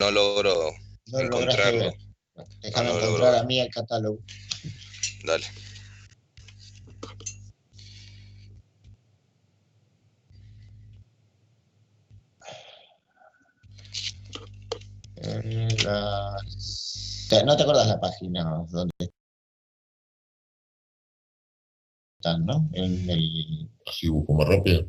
no logro No lo lograste encontrarlo. ver. No, Déjame no lo logro encontrar ver. a mí el catálogo. Dale. No te acuerdas la página donde están, ¿no? En el... Así busco más rápido.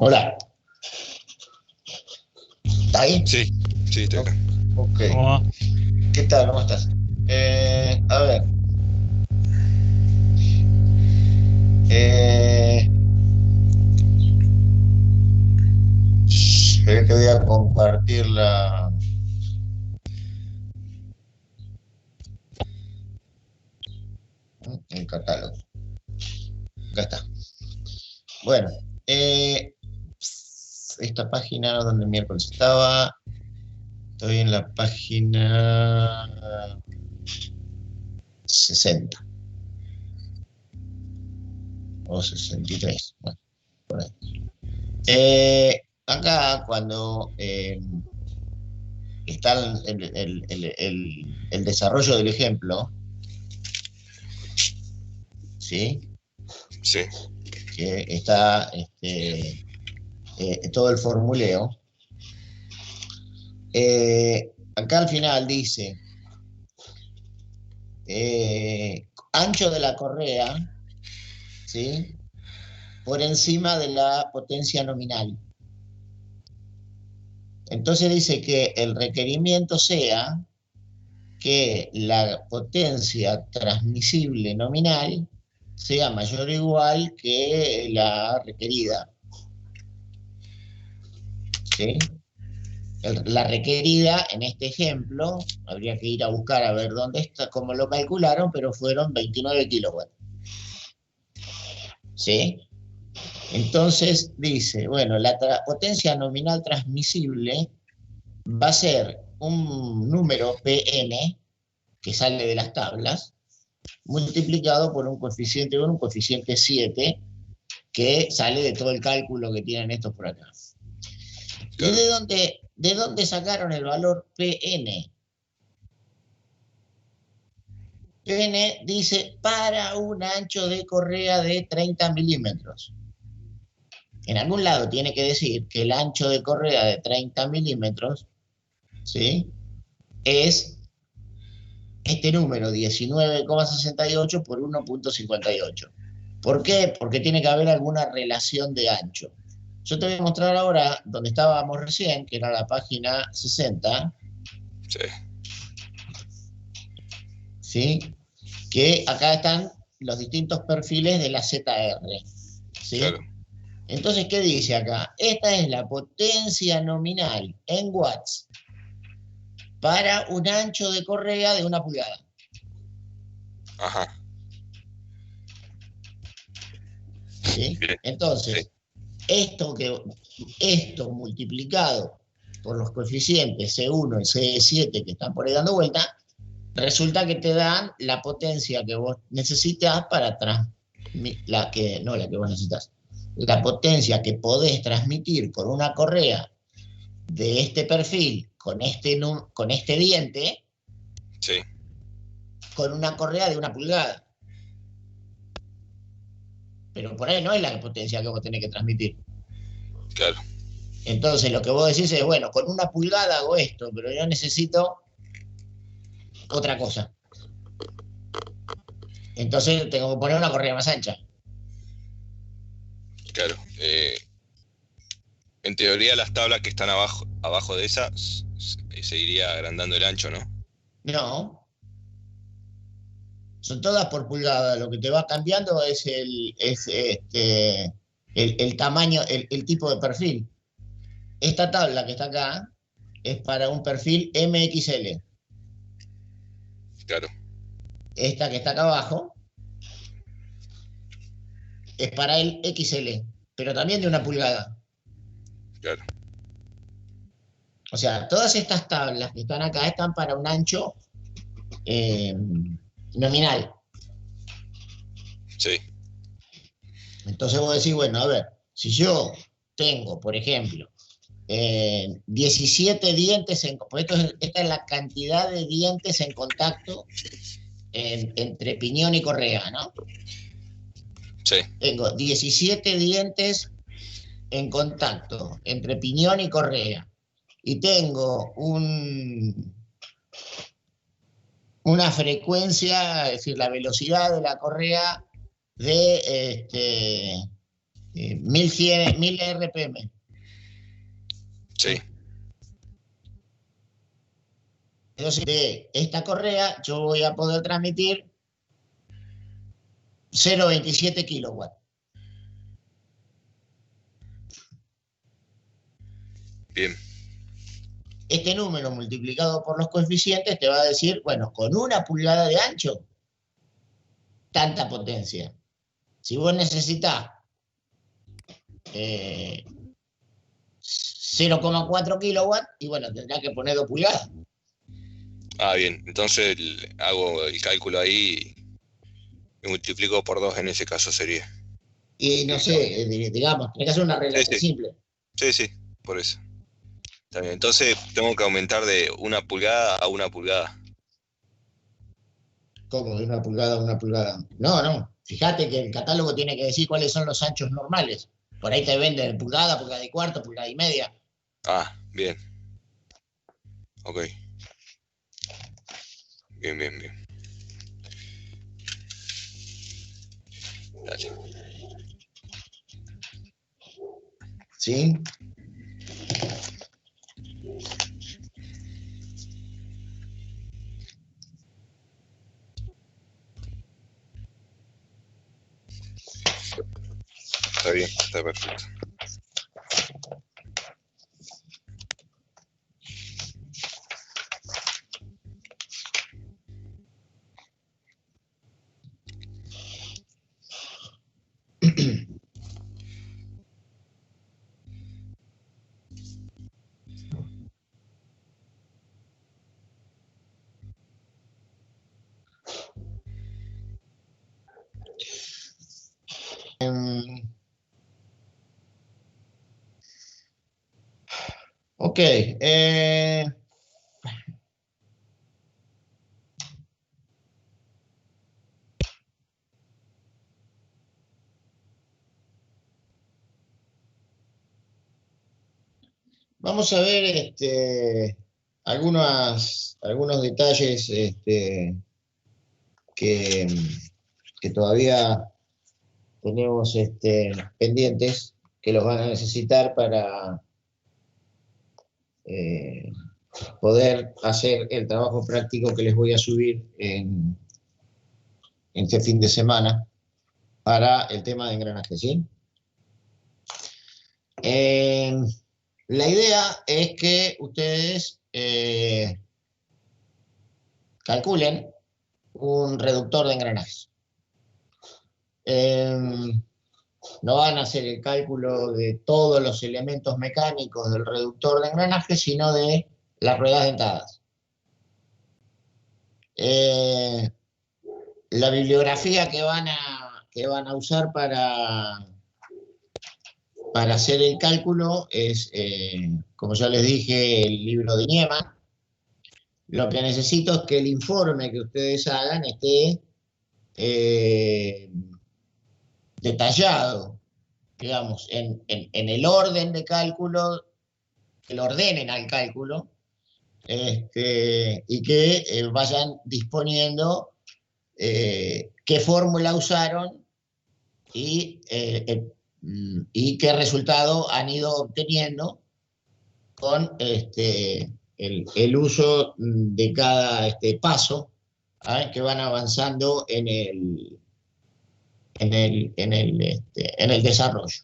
Hola. ¿Está ahí? Sí, sí, estoy acá. Ok. ¿Cómo va? ¿Qué tal? ¿Cómo estás? A ver. Te voy a compartir el catálogo. Acá está. Bueno, esta página donde miércoles estaba, estoy en la página 60 o 63. Bueno, por ahí. Acá cuando está el desarrollo del ejemplo, ¿sí? Sí, Que está todo el formuleo. Acá al final dice ancho de la correa, ¿sí? Por encima de la potencia nominal. Entonces dice que el requerimiento sea que la potencia transmisible nominal sea mayor o igual que la requerida, ¿sí? La requerida, en este ejemplo, habría que ir a buscar a ver dónde está, cómo lo calcularon, pero fueron 29 kilowatts. ¿Sí? Entonces dice, bueno, la potencia nominal transmisible va a ser un número Pn, que sale de las tablas, multiplicado por un coeficiente 1, un coeficiente 7, que sale de todo el cálculo que tienen estos por acá. Claro. ¿Y de dónde sacaron el valor PN? PN dice para un ancho de correa de 30 milímetros. En algún lado tiene que decir que el ancho de correa de 30 milímetros, ¿sí?, es este número, 19,68 por 1,58. ¿Por qué? Porque tiene que haber alguna relación de ancho. Yo te voy a mostrar ahora donde estábamos recién, que era la página 60, Sí, ¿sí?, que acá están los distintos perfiles de la ZR, ¿sí? claro. Entonces, ¿qué dice acá? Esta es la potencia nominal en watts para un ancho de correa de 1 pulgada. Ajá. ¿Sí? Bien. Sí, Entonces, esto multiplicado por los coeficientes C1 y C7 que están por ahí dando vuelta, resulta que te dan la potencia que vos necesitas para la que vos necesitas. La potencia que podés transmitir por una correa de este perfil con este diente, sí, con una correa de 1 pulgada. Pero por ahí no es la potencia que vos tenés que transmitir. claro. Entonces lo que vos decís es, bueno, con 1 pulgada hago esto, pero yo necesito otra cosa. Entonces tengo que poner una correa más ancha. Claro. En teoría las tablas que están abajo de esas se iría agrandando el ancho, ¿no? No, son todas por pulgada. Lo que te va cambiando es el tamaño, el tipo de perfil. Esta tabla que está acá es para un perfil MXL. Claro, Esta que está acá abajo es para el XL, pero también de 1 pulgada. claro. O sea, todas estas tablas que están acá están para un ancho eh, nominal. Sí, Entonces vos decís, bueno, a ver, si yo tengo, por ejemplo, 17 dientes, pues esta es la cantidad de dientes en contacto entre piñón y correa, ¿no? sí, Tengo 17 dientes en contacto entre piñón y correa. Y tengo una frecuencia, es decir, la velocidad de la correa de 1000 RPM. sí. Entonces, de esta correa yo voy a poder transmitir 0,27 kilowatts. Bien, Este número multiplicado por los coeficientes te va a decir, bueno, con 1 pulgada de ancho, tanta potencia. Si vos necesitas 0,4 kilowatts, y bueno, tendrás que poner 2 pulgadas. ah, bien. Entonces hago el cálculo ahí y multiplico por 2 en ese caso sería. Y no Directamente. sé, digamos, tenés que hacer una Sí, relación sí, simple. sí, sí, por eso. Está bien. Entonces tengo que aumentar de 1 pulgada a 1 pulgada. ¿Cómo? De 1 pulgada a 1 pulgada. No, no. Fíjate que el catálogo tiene que decir cuáles son los anchos normales. Por ahí te venden pulgada, pulgada y cuarto, pulgada y media. Ah, bien. Ok. Bien, bien, bien. Dale. ¿Sí? Está bien, está perfecto. Ok. Vamos a ver algunos detalles que, que todavía tenemos pendientes, que los van a necesitar para eh, poder hacer el trabajo práctico que les voy a subir en este fin de semana para el tema de engranaje, ¿sí? La idea es que ustedes calculen un reductor de engranajes. No van a hacer el cálculo de todos los elementos mecánicos del reductor de engranajes, sino de las ruedas dentadas. La bibliografía que van a usar para hacer el cálculo es, como ya les dije, el libro de Nieman. Lo que necesito es que el informe que ustedes hagan esté detallado, digamos, en el orden de cálculo, que lo ordenen al cálculo, y que vayan disponiendo qué fórmula usaron y qué resultado han ido obteniendo con el uso de cada paso, que van avanzando en el desarrollo.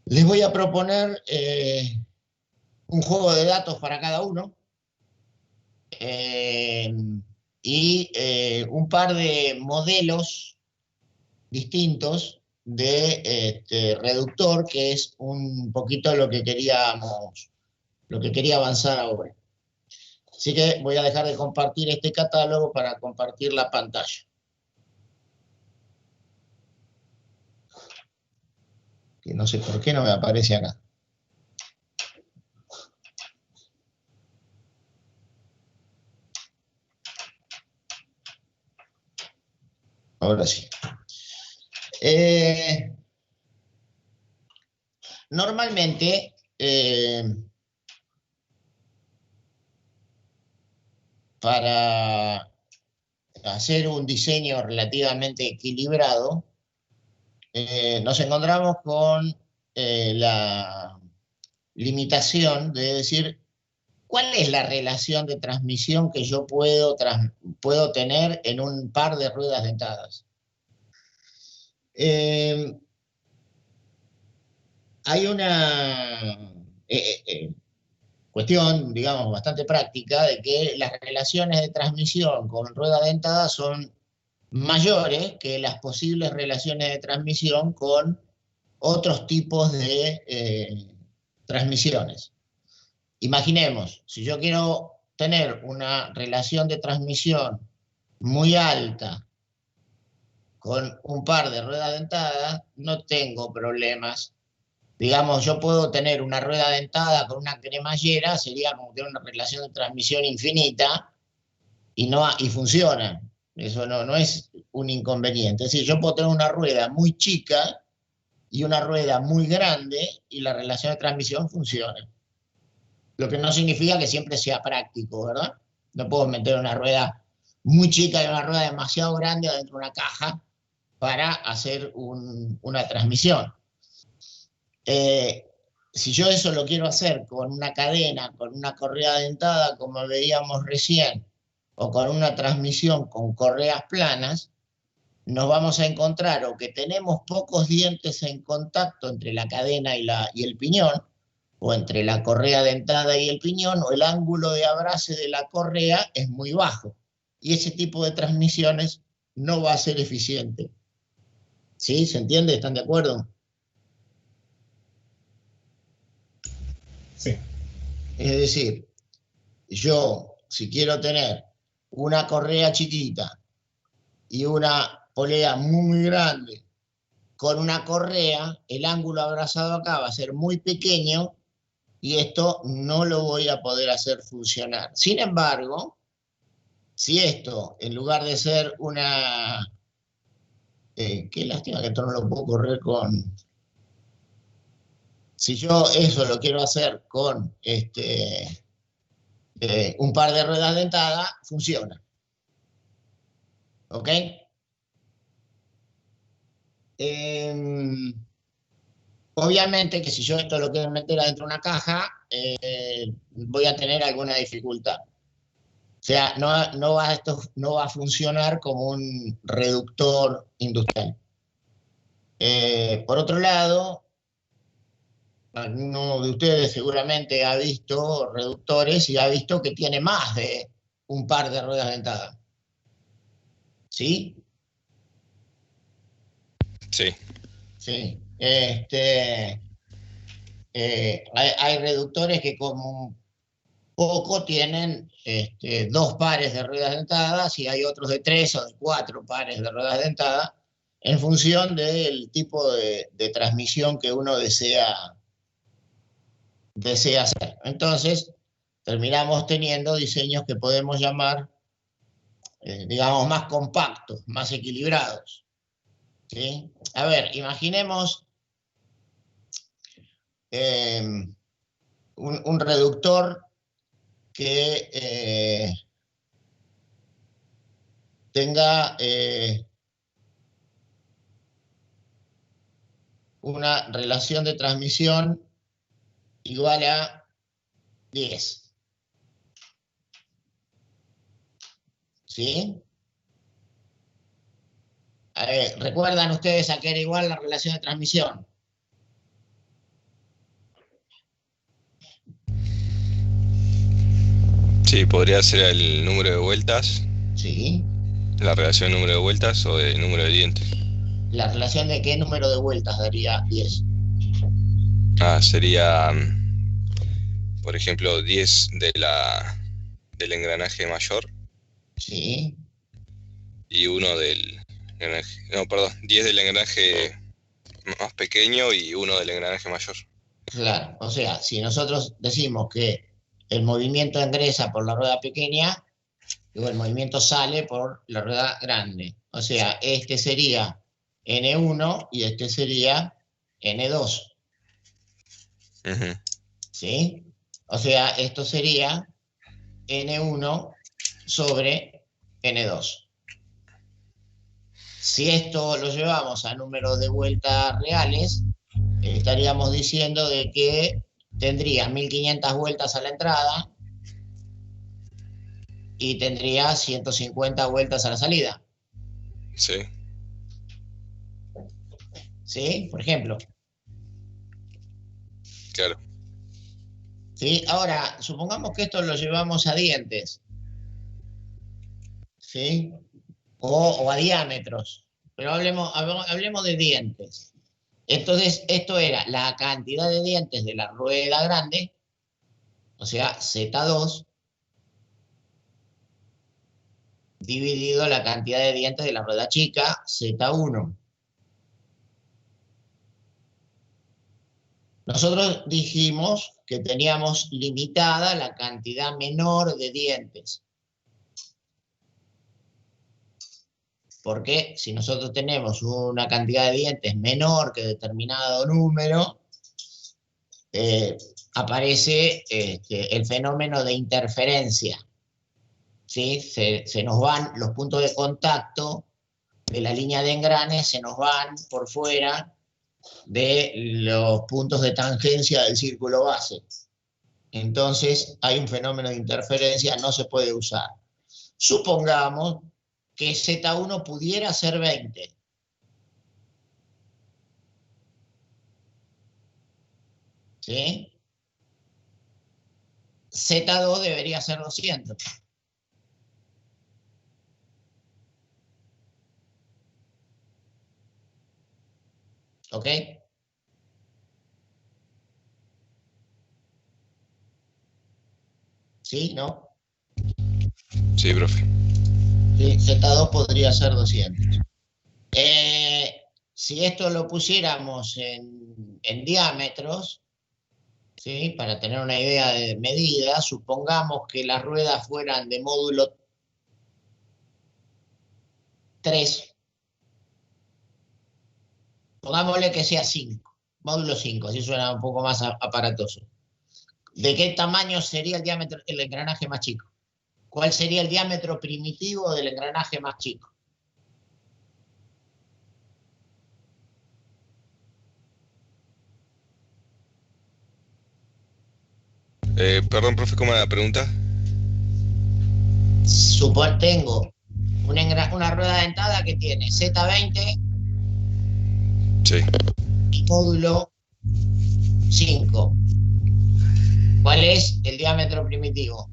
Les voy a proponer un juego de datos para cada uno y un par de modelos distintos de reductor, que es un poquito lo que quería avanzar ahora. Así que voy a dejar de compartir este catálogo para compartir la pantalla. Que no sé por qué no me aparece acá. Ahora sí. Normalmente, para hacer un diseño relativamente equilibrado, nos encontramos con la limitación de decir cuál es la relación de transmisión que yo puedo tener en un par de ruedas dentadas. Hay una cuestión, digamos, bastante práctica de que las relaciones de transmisión con rueda dentada son mayores que las posibles relaciones de transmisión con otros tipos de transmisiones. Imaginemos, si yo quiero tener una relación de transmisión muy alta con un par de ruedas dentadas, no tengo problemas. Digamos, yo puedo tener una rueda dentada con una cremallera, sería como tener una relación de transmisión infinita y funciona. Eso no es un inconveniente. Es decir, yo puedo tener una rueda muy chica y una rueda muy grande y la relación de transmisión funciona. Lo que no significa que siempre sea práctico, ¿verdad? No puedo meter una rueda muy chica y una rueda demasiado grande adentro de una caja para hacer una transmisión. Si yo eso lo quiero hacer con una cadena, con una correa dentada, como veíamos recién, o con una transmisión con correas planas, nos vamos a encontrar o que tenemos pocos dientes en contacto entre la cadena y el piñón, o entre la correa dentada y el piñón, o el ángulo de abrace de la correa es muy bajo. Y ese tipo de transmisiones no va a ser eficiente. ¿Sí? ¿Se entiende? ¿Están de acuerdo? Sí. Es decir, yo, si quiero tener una correa chiquita y una polea muy grande con una correa, el ángulo abrazado acá va a ser muy pequeño y esto no lo voy a poder hacer funcionar. Sin embargo, si esto, en lugar de ser una... qué lástima que esto no lo puedo correr con... Si yo eso lo quiero hacer con un par de ruedas dentadas, funciona. ¿Ok? Obviamente que si yo esto lo quiero meter adentro de una caja, voy a tener alguna dificultad. O sea, esto no va a funcionar como un reductor industrial. Por otro lado, alguno de ustedes seguramente ha visto reductores y ha visto que tiene más de un par de ruedas dentadas. ¿Sí? Sí. Sí. Hay reductores que como poco tienen dos pares de ruedas dentadas y hay otros de 3 o de 4 pares de ruedas dentadas en función del tipo de transmisión que uno desea hacer. Entonces, terminamos teniendo diseños que podemos llamar, digamos, más compactos, más equilibrados. ¿Sí? A ver, imaginemos un reductor que tenga una relación de transmisión igual a 10. ¿Sí? ¿Recuerdan ustedes a qué era igual la relación de transmisión? Sí, podría ser el número de vueltas, Sí. la relación número de vueltas o de número de dientes. ¿La relación de qué número de vueltas daría 10? Sería, por ejemplo, 10 del engranaje mayor Sí. y uno del engranaje, no, perdón, 10 del engranaje más pequeño y uno del engranaje mayor. Claro. O sea, si nosotros decimos que el movimiento ingresa por la rueda pequeña, luego el movimiento sale por la rueda grande. O sea, este sería N1 y este sería N2. Ujú. ¿Sí? O sea, esto sería N1 sobre N2. Si esto lo llevamos a números de vueltas reales, estaríamos diciendo de que tendría 1500 vueltas a la entrada y tendría 150 vueltas a la salida. Sí, ¿Sí? Por ejemplo. claro. ¿Sí? Ahora, supongamos que esto lo llevamos a dientes. ¿Sí? O a diámetros. Pero hablemos de dientes. Entonces, esto era la cantidad de dientes de la rueda grande, o sea, Z2, dividido la cantidad de dientes de la rueda chica, Z1. Nosotros dijimos que teníamos limitada la cantidad menor de dientes. Porque si nosotros tenemos una cantidad de dientes menor que determinado número, aparece el fenómeno de interferencia. ¿Sí? Se nos van los puntos de contacto de la línea de engranes, se nos van por fuera de los puntos de tangencia del círculo base. Entonces hay un fenómeno de interferencia, no se puede usar. Supongamos que Z1 pudiera ser 20. ¿Sí? Z2 debería ser 200. ¿Ok? ¿Sí? ¿No? Sí, profe. Sí, Z2 podría ser 200. Si esto lo pusiéramos en diámetros, ¿sí? Para tener una idea de medida, supongamos que las ruedas fueran de módulo 3, pongámosle que sea 5, módulo 5, así suena un poco más aparatoso. ¿De qué tamaño sería el diámetro, el engranaje más chico? ¿Cuál sería el diámetro primitivo del engranaje más chico? Perdón, profe, ¿cómo era la pregunta? Tengo una rueda dentada que tiene Z20 Sí. y módulo 5. ¿Cuál es el diámetro primitivo?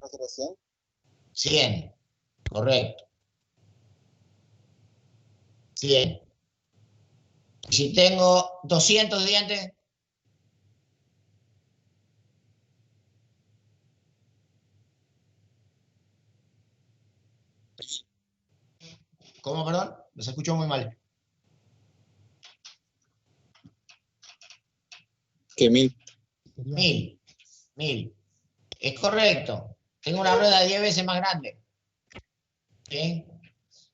¿No será 100? 100, correcto. 100. Y si tengo 200 dientes, ¿cómo, perdón? Los escucho muy mal. ¿Qué 1000? 1000. 1000. Es correcto. Tengo una rueda 10 veces más grande. ¿Sí?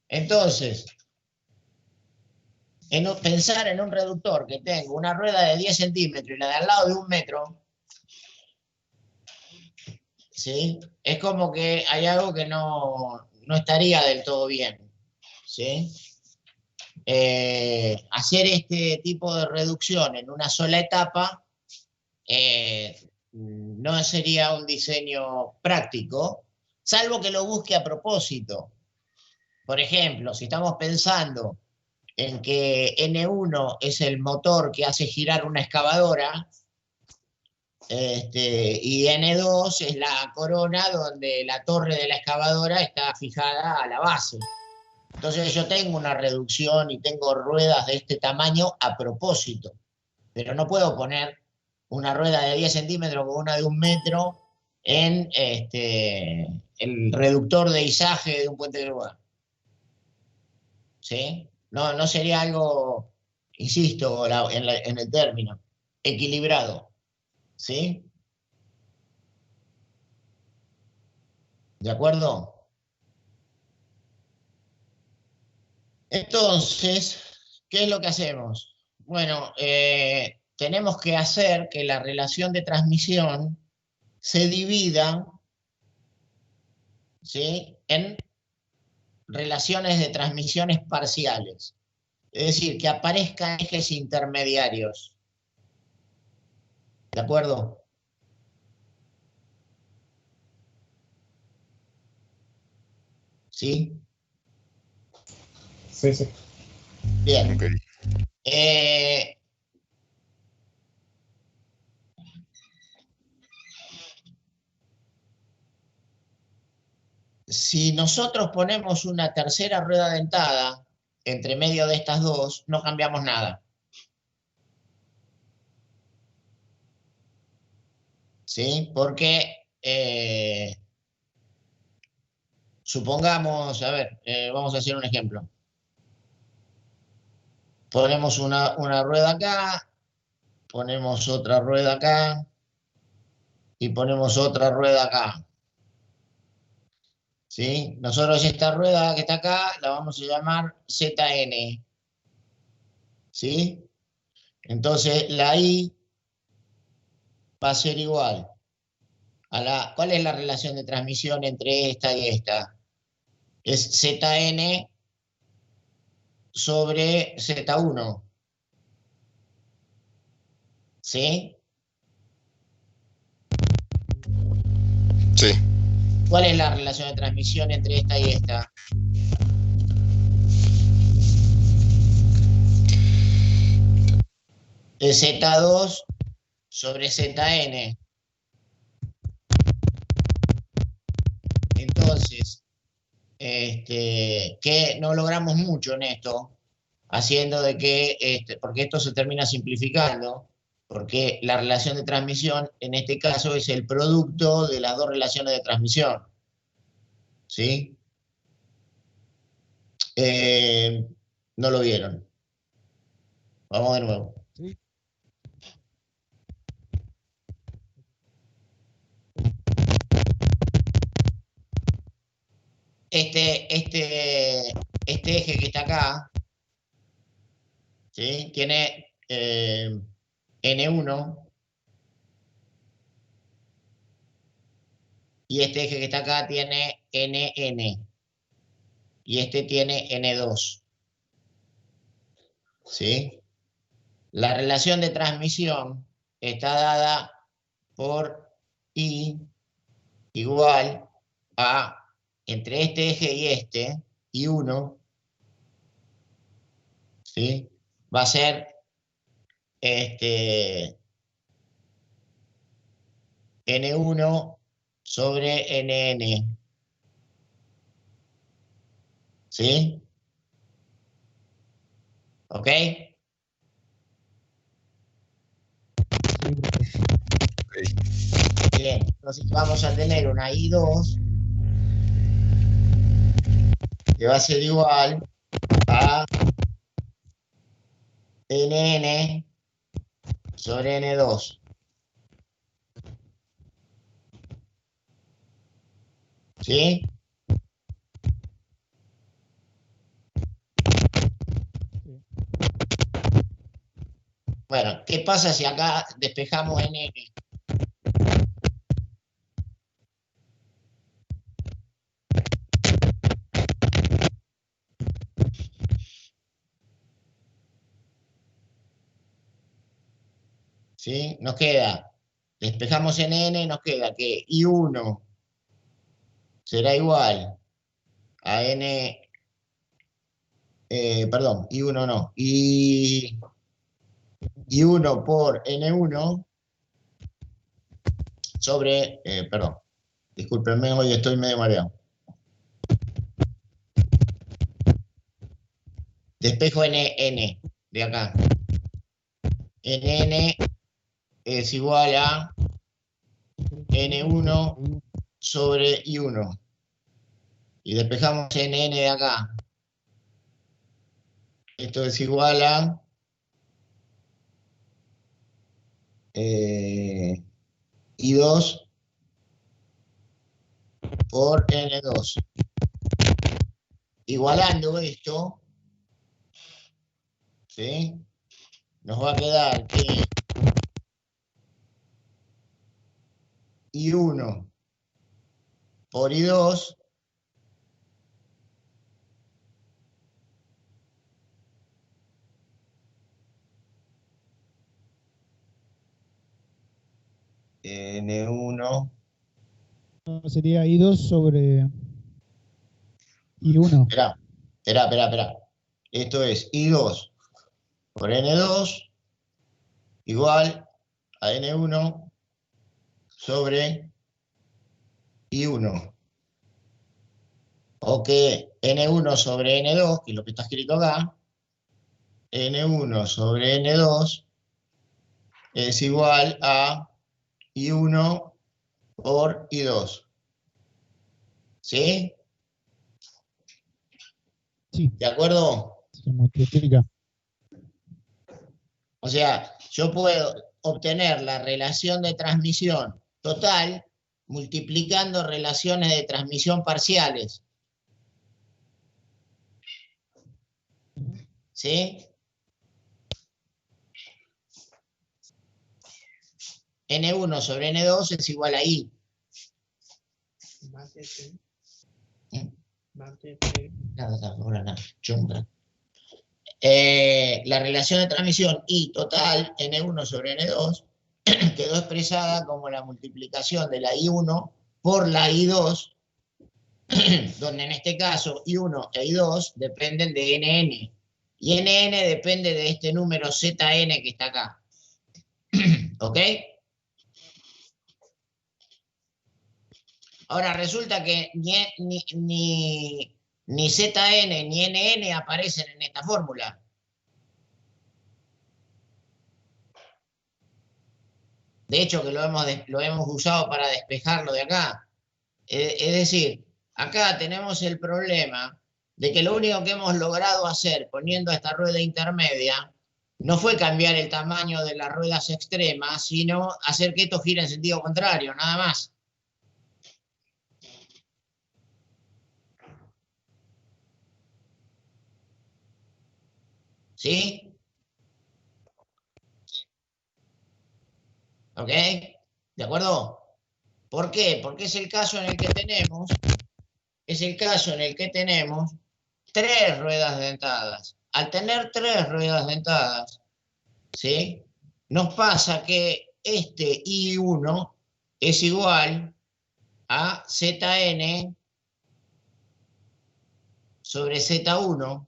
Entonces, pensar en un reductor que tengo una rueda de 10 centímetros y la de al lado de 1 metro, ¿sí? Es como que hay algo que no estaría del todo bien. ¿Sí? Hacer este tipo de reducción en una sola etapa no sería un diseño práctico, salvo que lo busque a propósito. Por ejemplo, si estamos pensando en que N1 es el motor que hace girar una excavadora, y N2 es la corona donde la torre de la excavadora está fijada a la base. Entonces yo tengo una reducción y tengo ruedas de este tamaño a propósito, pero no puedo poner una rueda de 10 centímetros con una de 1 metro en el reductor de izaje de un puente de grúa. ¿Sí? No sería algo, insisto, en el término, equilibrado. ¿Sí? ¿De acuerdo? Entonces, ¿qué es lo que hacemos? Bueno, tenemos que hacer que la relación de transmisión se divida, ¿sí?, en relaciones de transmisiones parciales. Es decir, que aparezcan ejes intermediarios. ¿De acuerdo? ¿Sí? Sí, sí. Bien. Ok. Si nosotros ponemos una tercera rueda dentada entre medio de estas dos, no cambiamos nada. ¿Sí? Porque supongamos, a ver, vamos a hacer un ejemplo. Ponemos una rueda acá, ponemos otra rueda acá y ponemos otra rueda acá. ¿Sí? Nosotros esta rueda que está acá la vamos a llamar ZN. ¿Sí? Entonces la I va a ser igual a ¿cuál es la relación de transmisión entre esta y esta? Es ZN sobre Z1. ¿Sí? Sí. ¿Cuál es la relación de transmisión entre esta y esta? Es Z2 sobre ZN. Entonces, que no logramos mucho en esto, haciendo de que, porque esto se termina simplificando, porque la relación de transmisión en este caso es el producto de las dos relaciones de transmisión. ¿sí? No lo vieron. Vamos de nuevo. ¿Sí? Este eje que está acá, ¿sí? Tiene N1 y este eje que está acá tiene NN y este tiene N2, ¿sí? La relación de transmisión está dada por I igual a, entre este eje y este, I1, ¿sí? Va a ser N1 sobre NN, ¿sí? ¿Ok? Sí, profe. Ok. Bien, entonces vamos a tener una I2 que va a ser igual a NN sobre N2. ¿Sí? Sí. Bueno, ¿qué pasa si acá despejamos NN? ¿Sí? Nos queda, despejamos NN, nos queda que I1 será igual a N, perdón, I1 no, I1 por N1 sobre, perdón, discúlpenme, hoy estoy medio mareado. Despejo NN de acá. NN es igual a N1 sobre I1. Y despejamos NN de acá. Esto es igual a I2 por N2. Igualando esto, ¿sí? Nos va a quedar que I1 por I2 N1. No, sería I2 sobre I1. Espera. Esto es I2 por N2 igual a N1 sobre I1. O que N1 sobre N2, que es lo que está escrito acá, N1 sobre N2 es igual a I1 por I2. ¿Sí? Sí, ¿De acuerdo? se multiplica. O sea, yo puedo obtener la relación de transmisión total multiplicando relaciones de transmisión parciales. ¿Sí? N1 sobre N2 es igual a I. Nada, chunga. La relación de transmisión I total, N1 sobre N2, quedó expresada como la multiplicación de la I1 por la I2, donde en este caso I1 e I2 dependen de NN. Y NN depende de este número ZN que está acá. ¿Ok? Ahora resulta que ni ZN ni NN aparecen en esta fórmula. De hecho, que lo hemos usado para despejarlo de acá. Es decir, Acá tenemos el problema de que lo único que hemos logrado hacer poniendo esta rueda intermedia no fue cambiar el tamaño de las ruedas extremas, sino hacer que esto gire en sentido contrario, nada más. ¿Sí? ¿Ok? ¿De acuerdo? ¿Por qué? Porque es el caso en el que tenemos, tres ruedas dentadas. Al tener tres ruedas dentadas, ¿sí? Nos pasa que este I1 es igual a Zn sobre Z1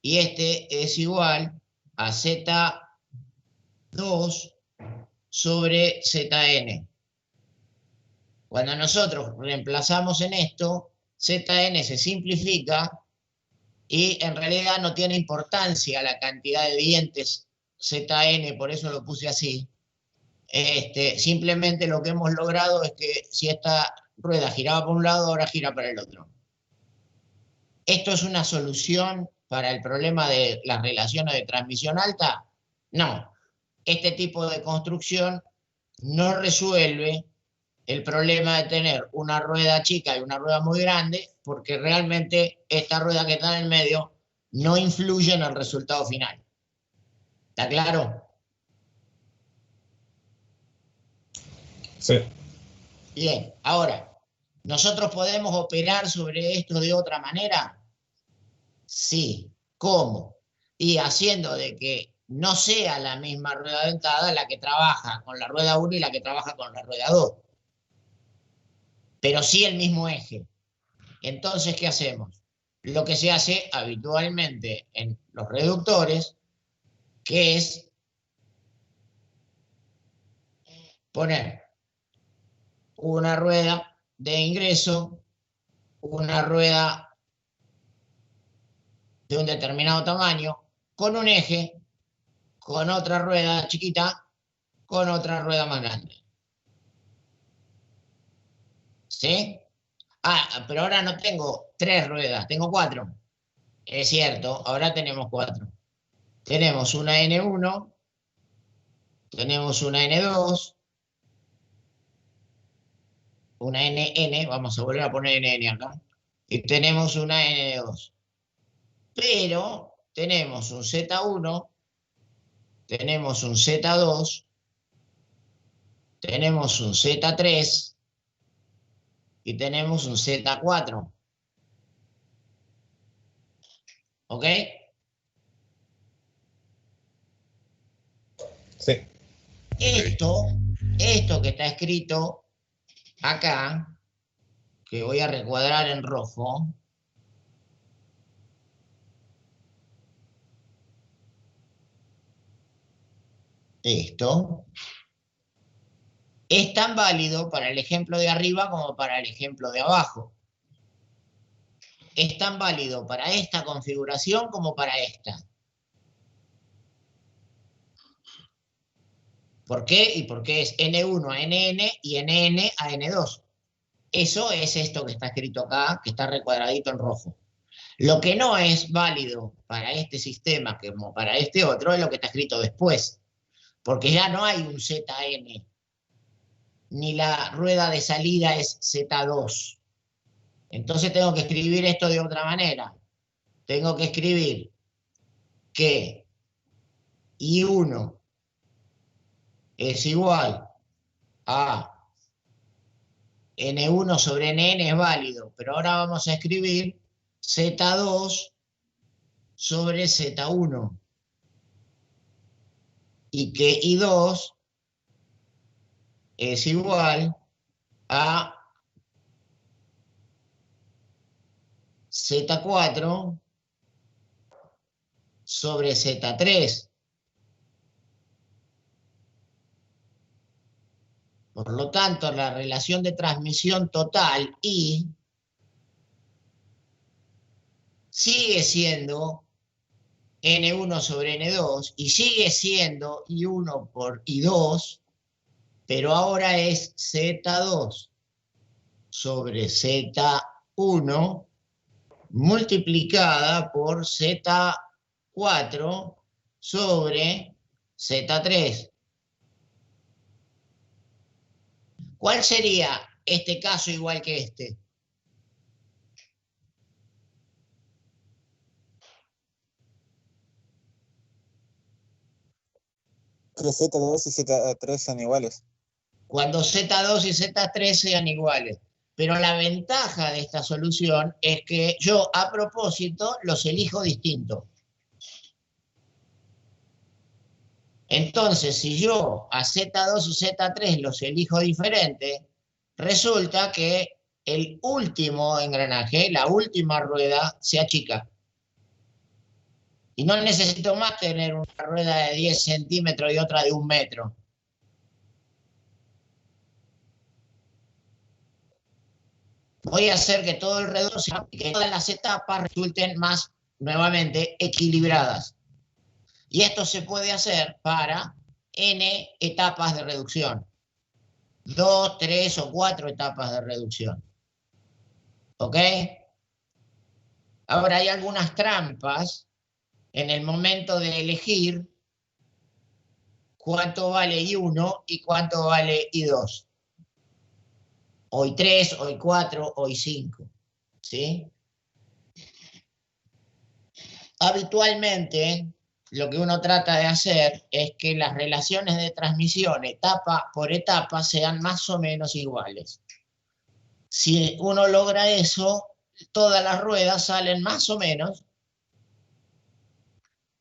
y este es igual a Z2 sobre Zn. Cuando nosotros reemplazamos en esto, Zn se simplifica y en realidad no tiene importancia la cantidad de dientes Zn, por eso lo puse así. Simplemente lo que hemos logrado es que si esta rueda giraba por un lado, ahora gira para el otro. ¿Esto es una solución para el problema de las relaciones de transmisión alta? No. Este tipo de construcción no resuelve el problema de tener una rueda chica y una rueda muy grande, porque realmente esta rueda que está en el medio no influye en el resultado final. ¿Está claro? Sí. Bien, ahora, ¿nosotros podemos operar sobre esto de otra manera? Sí. ¿Cómo? Y haciendo de que no sea la misma rueda dentada la que trabaja con la rueda 1 y la que trabaja con la rueda 2, pero sí el mismo eje. Entonces, ¿qué hacemos? Lo que se hace habitualmente en los reductores, que es poner una rueda de ingreso, una rueda de un determinado tamaño, con un eje, con otra rueda chiquita, con otra rueda más grande. ¿Sí? Ah, pero ahora no tengo tres ruedas, tengo cuatro. Es cierto, ahora tenemos cuatro. Tenemos una N1, tenemos una N2, una NN, vamos a volver a poner NN acá, y tenemos una N2. Pero tenemos un Z1, tenemos un Z2, tenemos un Z3 y tenemos un Z4. ¿Ok? Sí. Esto que está escrito acá, que voy a recuadrar en rojo, esto, es tan válido para el ejemplo de arriba como para el ejemplo de abajo. Es tan válido para esta configuración como para esta. ¿Por qué? Y porque es N1 a NN y NN a N2. Eso es esto que está escrito acá, que está recuadradito en rojo. Lo que no es válido para este sistema como para este otro es lo que está escrito después, porque ya no hay un ZN, ni la rueda de salida es Z2. Entonces tengo que escribir esto de otra manera. Tengo que escribir que I1 es igual a N1 sobre NN es válido, pero ahora vamos a escribir Z2 sobre Z1 y que I2 es igual a Z4 sobre Z3. Por lo tanto, la relación de transmisión total I sigue siendo N1 sobre N2 y sigue siendo I1 por I2, pero ahora es Z2 sobre Z1 multiplicada por Z4 sobre Z3. ¿Cuál sería este caso igual que este? Que Z2 y Z3 son iguales. Cuando Z2 y Z3 sean iguales. Pero la ventaja de esta solución es que yo a propósito los elijo distintos. Entonces, si yo a Z2 y Z3 los elijo diferentes, resulta que el último engranaje, la última rueda, se achica. Y no necesito más tener una rueda de 10 centímetros y otra de 1 metro. Voy a hacer que todo alrededor sea, que todas las etapas resulten más, nuevamente, equilibradas. Y esto se puede hacer para n etapas de reducción. 2, 3 o 4 etapas de reducción. ¿Ok? Ahora hay algunas trampas en el momento de elegir cuánto vale I1 y cuánto vale I2. O I3, o I4, o I5. ¿Sí? Habitualmente, lo que uno trata de hacer es que las relaciones de transmisión etapa por etapa sean más o menos iguales. Si uno logra eso, todas las ruedas salen más o menos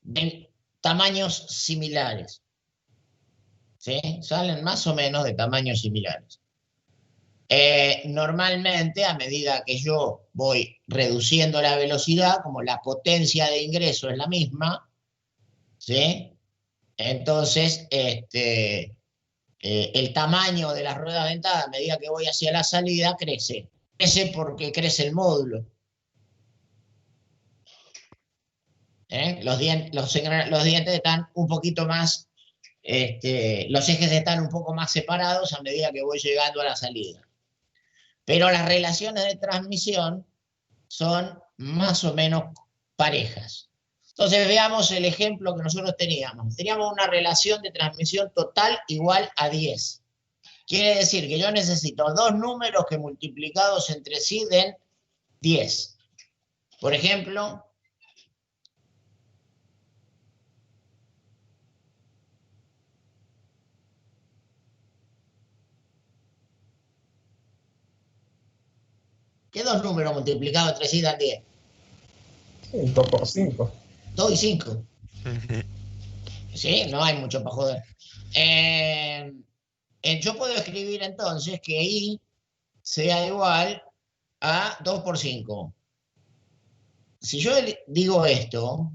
de tamaños similares. ¿Sí? Salen más o menos de tamaños similares. Normalmente, a medida que yo voy reduciendo la velocidad, como la potencia de ingreso es la misma, ¿sí? Entonces, el tamaño de las ruedas dentadas a medida que voy hacia la salida crece. Crece porque crece el módulo. Los dientes están un poquito más, los ejes están un poco más separados a medida que voy llegando a la salida. Pero las relaciones de transmisión son más o menos parejas. Entonces veamos el ejemplo que nosotros teníamos. Teníamos una relación de transmisión total igual a 10. Quiere decir que yo necesito dos números que multiplicados entre sí den 10. Por ejemplo, ¿qué dos números multiplicados entre sí dan 10? 5 por 5. 2 y 5. Sí, no hay mucho para joder. Yo puedo escribir entonces que I sea igual a 2 por 5. Si yo digo esto,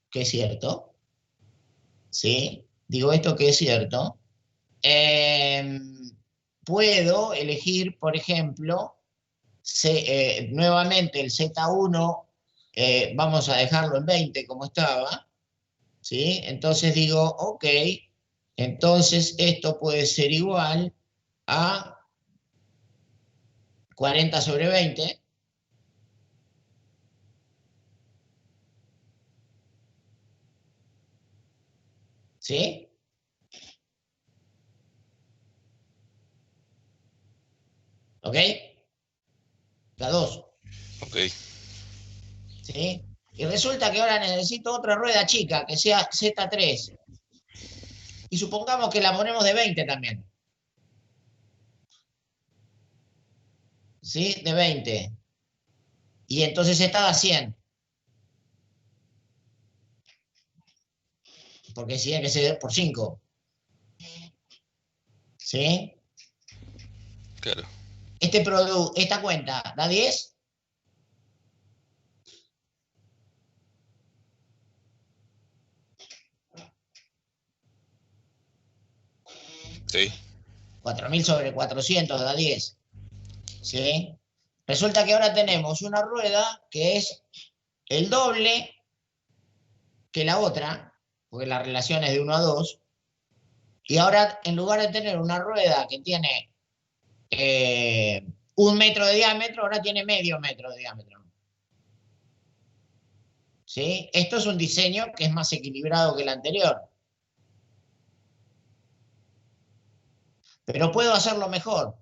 que es cierto, ¿sí? Digo esto que es cierto, puedo elegir, por ejemplo, nuevamente el Z1, vamos a dejarlo en 20 como estaba, ¿sí? Entonces digo, ok, entonces esto puede ser igual a 40 sobre 20. ¿Sí? ¿Ok? La 2. Ok. ¿Sí? Y resulta que ahora necesito otra rueda chica, que sea Z3. Y supongamos que la ponemos de 20 también. ¿Sí? De 20. Y entonces esta da 100. Porque si tiene que ser por 5. ¿Sí? Claro. Esta cuenta da 10. Sí. 4.000 sobre 400 da 10. ¿Sí? Resulta que ahora tenemos una rueda que es el doble que la otra, porque la relación es de 1 a 2, y ahora en lugar de tener una rueda que tiene 1 1 metro de diámetro, ahora tiene medio metro de diámetro. ¿Sí? Esto es un diseño que es más equilibrado que el anterior. Pero puedo hacerlo mejor.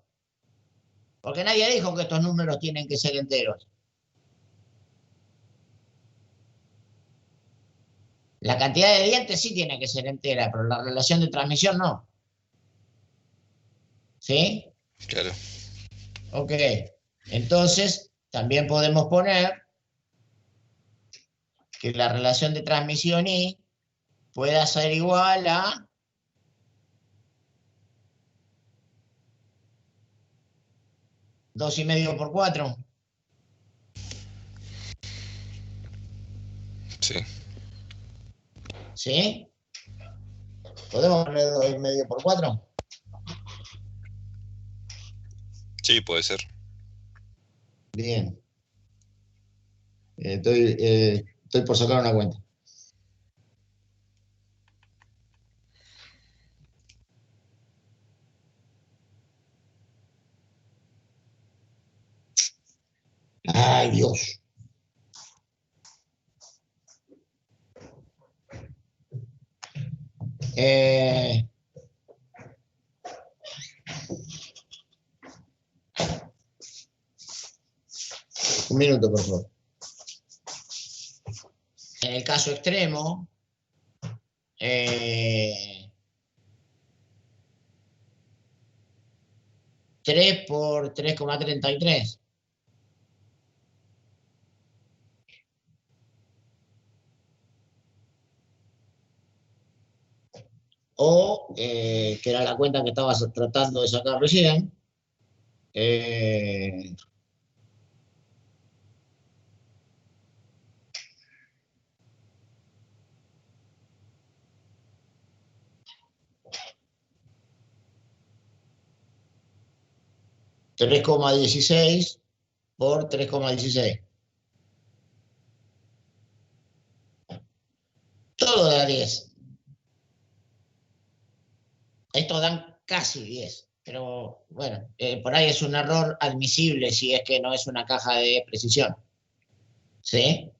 Porque nadie dijo que estos números tienen que ser enteros. La cantidad de dientes sí tiene que ser entera, pero la relación de transmisión no. ¿Sí? Claro. Ok. Entonces, también podemos poner que la relación de transmisión I pueda ser igual a 2,5 por 4. Sí. ¿Sí? ¿Podemos poner 2,5 por 4? Sí, puede ser. Bien. Estoy por sacar una cuenta. Ay, Dios. Un minuto, por favor. En el caso extremo, 3 por 3,33. O, que era la cuenta que estabas tratando de sacar recién, 3,16 por 3,16. Todo da 10. Estos dan casi 10. Pero bueno, por ahí es un error admisible si es que no es una caja de precisión. ¿Sí?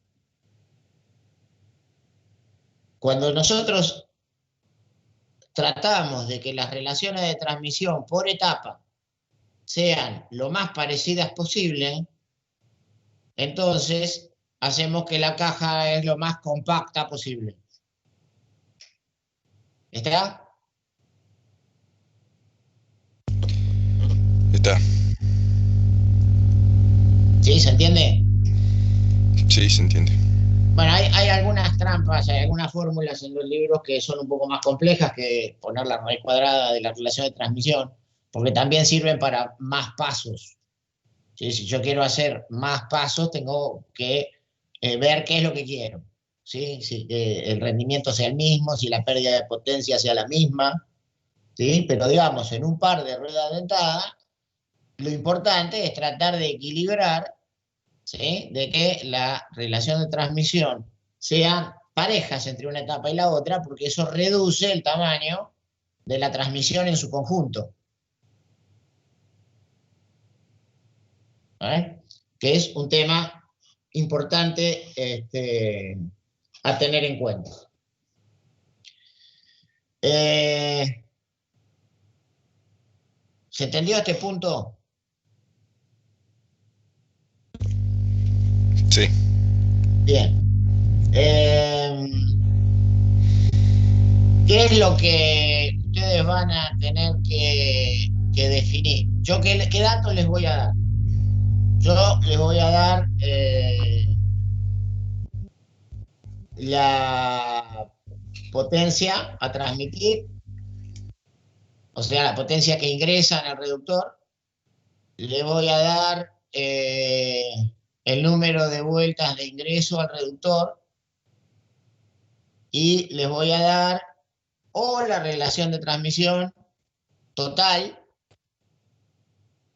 Cuando nosotros tratamos de que las relaciones de transmisión por etapa sean lo más parecidas posible, entonces hacemos que la caja es lo más compacta posible. ¿Está? Está. ¿Sí? ¿Se entiende? Sí, se entiende. Bueno, hay algunas trampas, hay algunas fórmulas en los libros que son un poco más complejas que poner la raíz cuadrada de la relación de transmisión, porque también sirven para más pasos. ¿Sí? Si yo quiero hacer más pasos, tengo que ver qué es lo que quiero. ¿Sí? Si el rendimiento sea el mismo, si la pérdida de potencia sea la misma. ¿Sí? Pero digamos, en un par de ruedas dentadas, lo importante es tratar de equilibrar, ¿sí? De que la relación de transmisión sean parejas entre una etapa y la otra, porque eso reduce el tamaño de la transmisión en su conjunto. ¿Eh? Que es un tema importante a tener en cuenta. ¿Se entendió este punto? Sí. Bien. ¿Qué es lo que ustedes van a tener que definir? ¿Yo qué datos les voy a dar? Yo les voy a dar la potencia a transmitir, o sea, la potencia que ingresa en el reductor. Le voy a dar el número de vueltas de ingreso al reductor y les voy a dar o la relación de transmisión total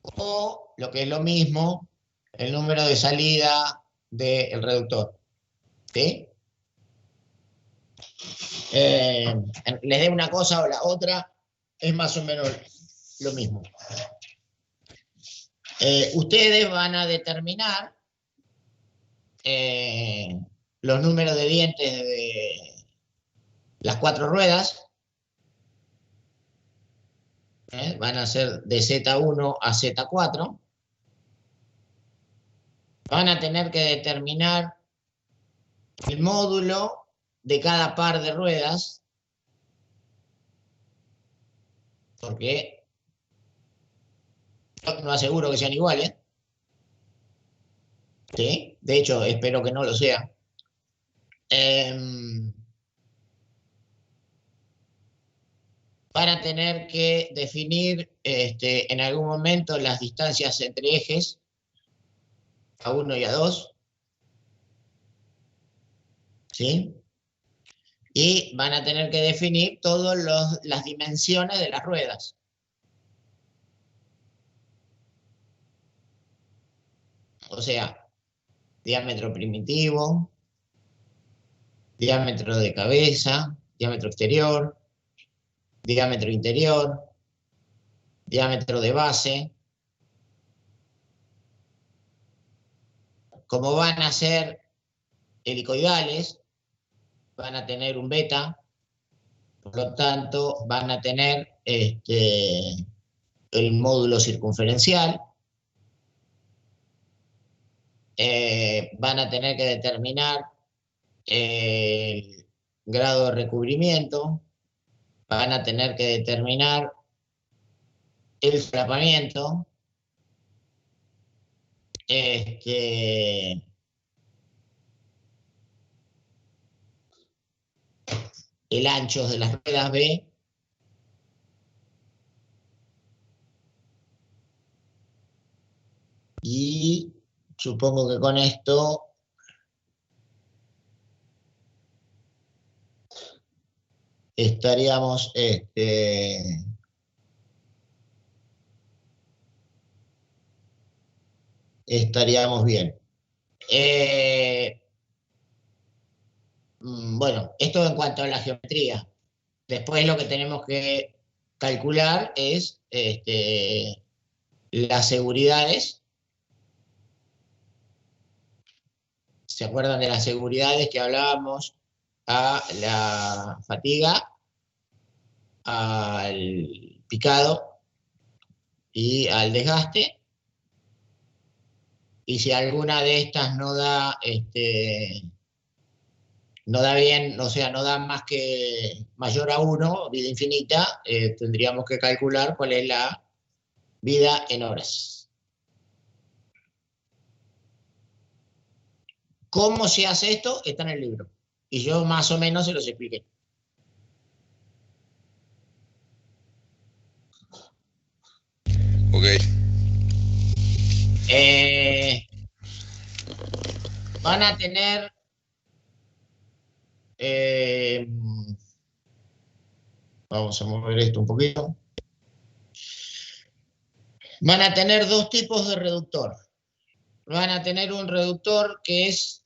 o, lo que es lo mismo, el número de salida del reductor. ¿Sí? Les dé una cosa o la otra, es más o menos lo mismo. Ustedes van a determinar los números de dientes de las 4 ruedas. Van a ser de Z1 a Z4. Van a tener que determinar el módulo de cada par de ruedas, porque no aseguro que sean iguales. ¿Sí? De hecho, espero que no lo sea. Van a tener que definir en algún momento las distancias entre ejes A1 y A2. ¿Sí? Y van a tener que definir todas las dimensiones de las ruedas. O sea, diámetro primitivo, diámetro de cabeza, diámetro exterior, diámetro interior, diámetro de base. Como van a ser helicoidales, van a tener un beta, por lo tanto van a tener el módulo circunferencial. Van a tener que determinar el grado de recubrimiento, van a tener que determinar el solapamiento, el ancho de las ruedas B, y supongo que con esto estaríamos bien. Bueno, esto en cuanto a la geometría. Después lo que tenemos que calcular es las seguridades. ¿Se acuerdan de las seguridades que hablábamos? A la fatiga, al picado y al desgaste. Y si alguna de estas no da bien, o sea, no da más que mayor a 1, vida infinita, tendríamos que calcular cuál es la vida en horas. ¿Cómo se hace esto? Está en el libro. Y yo más o menos se los expliqué. Ok. Van a tener vamos a mover esto un poquito. Van a tener dos tipos de reductor. Van a tener un reductor que es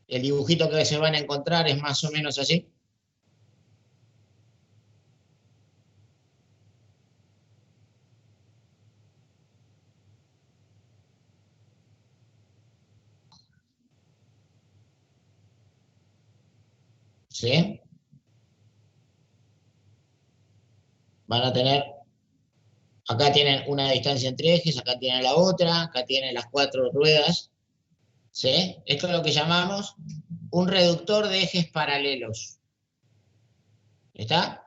el dibujito que se van a encontrar, es más o menos así. ¿Sí? Van a tener, acá tienen una distancia entre ejes, acá tienen la otra, acá tienen las 4 ruedas. ¿Sí? Esto es lo que llamamos un reductor de ejes paralelos. ¿Está?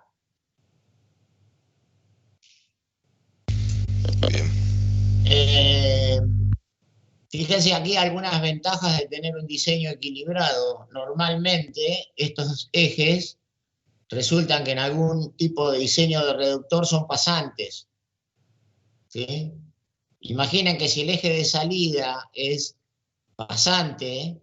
Bien. Fíjense aquí algunas ventajas de tener un diseño equilibrado. Normalmente estos ejes resultan que en algún tipo de diseño de reductor son pasantes. ¿Sí? Imaginen que si el eje de salida es pasante,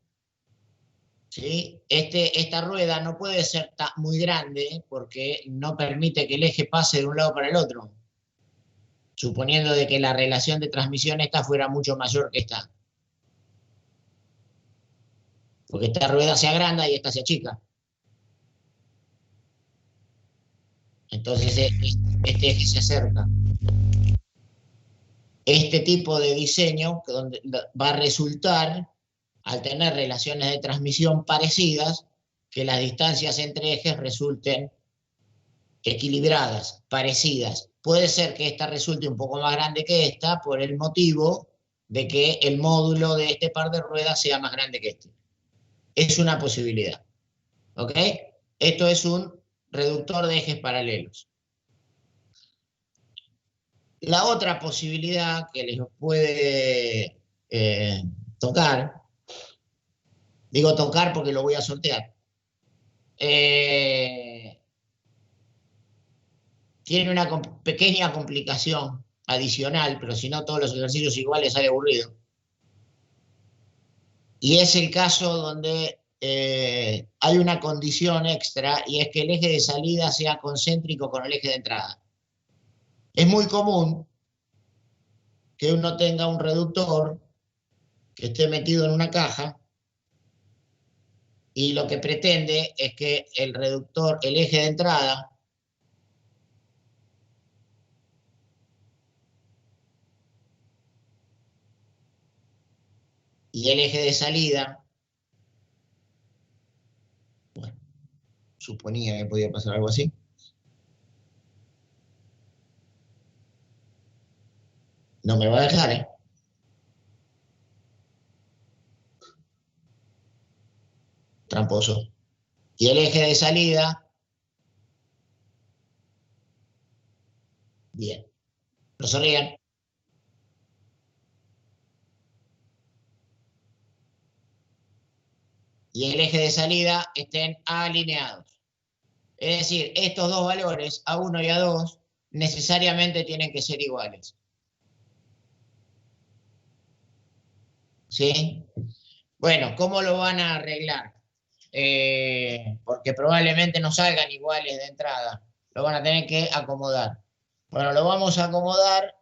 ¿sí? Esta rueda no puede ser muy grande porque no permite que el eje pase de un lado para el otro, suponiendo de que la relación de transmisión esta fuera mucho mayor que esta. Porque esta rueda se agranda y esta se achica. Entonces este eje se acerca. este tipo de diseño donde va a resultar, al tener relaciones de transmisión parecidas, que las distancias entre ejes resulten equilibradas, parecidas. Puede ser que esta resulte un poco más grande que esta por el motivo de que el módulo de este par de ruedas sea más grande que este. Es una posibilidad. ¿Ok? Esto es un reductor de ejes paralelos. La otra posibilidad que les puede tocar, digo tocar porque lo voy a sortear, tiene una pequeña complicación adicional, pero si no todos los ejercicios iguales sale aburrido. Y es el caso donde hay una condición extra, y es que el eje de salida sea concéntrico con el eje de entrada. Es muy común que uno tenga un reductor que esté metido en una caja y lo que pretende es que el reductor, el eje de entrada, y el eje de salida, bueno, suponía que podía pasar algo así. No me va a dejar, ¿eh? Tramposo. Y el eje de salida, bien. No se rían. Y el eje de salida estén alineados. Es decir, estos dos valores, A1 y A2, necesariamente tienen que ser iguales. ¿Sí? Bueno, ¿cómo lo van a arreglar? Porque probablemente no salgan iguales de entrada. Lo van a tener que acomodar. Bueno, lo vamos a acomodar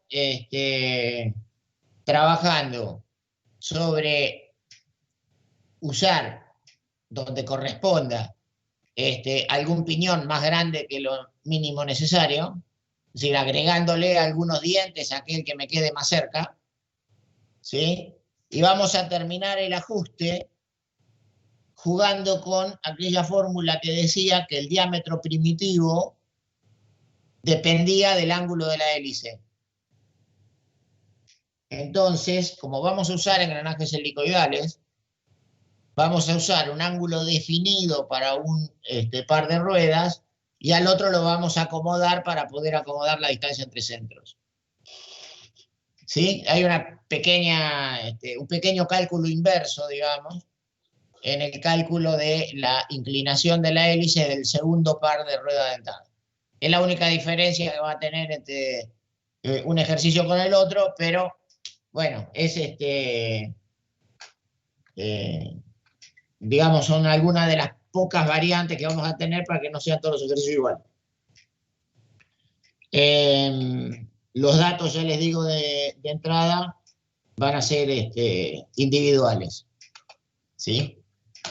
trabajando sobre usar donde corresponda algún piñón más grande que lo mínimo necesario, es decir, agregándole algunos dientes a aquel que me quede más cerca, ¿sí? Y vamos a terminar el ajuste jugando con aquella fórmula que decía que el diámetro primitivo dependía del ángulo de la hélice. Entonces, como vamos a usar engranajes helicoidales, vamos a usar un ángulo definido para un par de ruedas y al otro lo vamos a acomodar para poder acomodar la distancia entre centros. ¿Sí? Hay una pequeña, un pequeño cálculo inverso, digamos, en el cálculo de la inclinación de la hélice del segundo par de rueda dentada. Es la única diferencia que va a tener entre un ejercicio con el otro, pero bueno, es digamos, son algunas de las pocas variantes que vamos a tener para que no sean todos los ejercicios iguales. Los datos, ya les digo, de entrada, van a ser individuales. ¿Sí?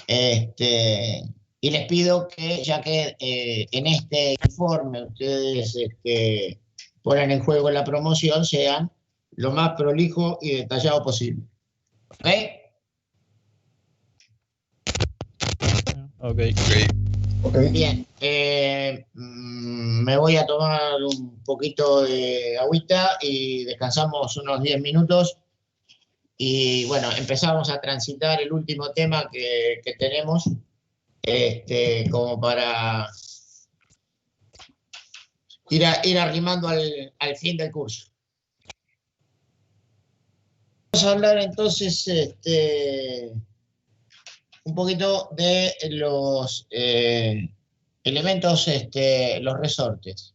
Y les pido que, ya que en este informe ustedes ponen en juego la promoción, sean lo más prolijo y detallado posible. ¿Ok? Ok. Bien. Me voy a tomar un poquito de agüita y descansamos unos 10 minutos. Y bueno, empezamos a transitar el último tema que tenemos, como para ir arrimando al fin del curso. Vamos a hablar entonces un poquito de los elementos, los resortes.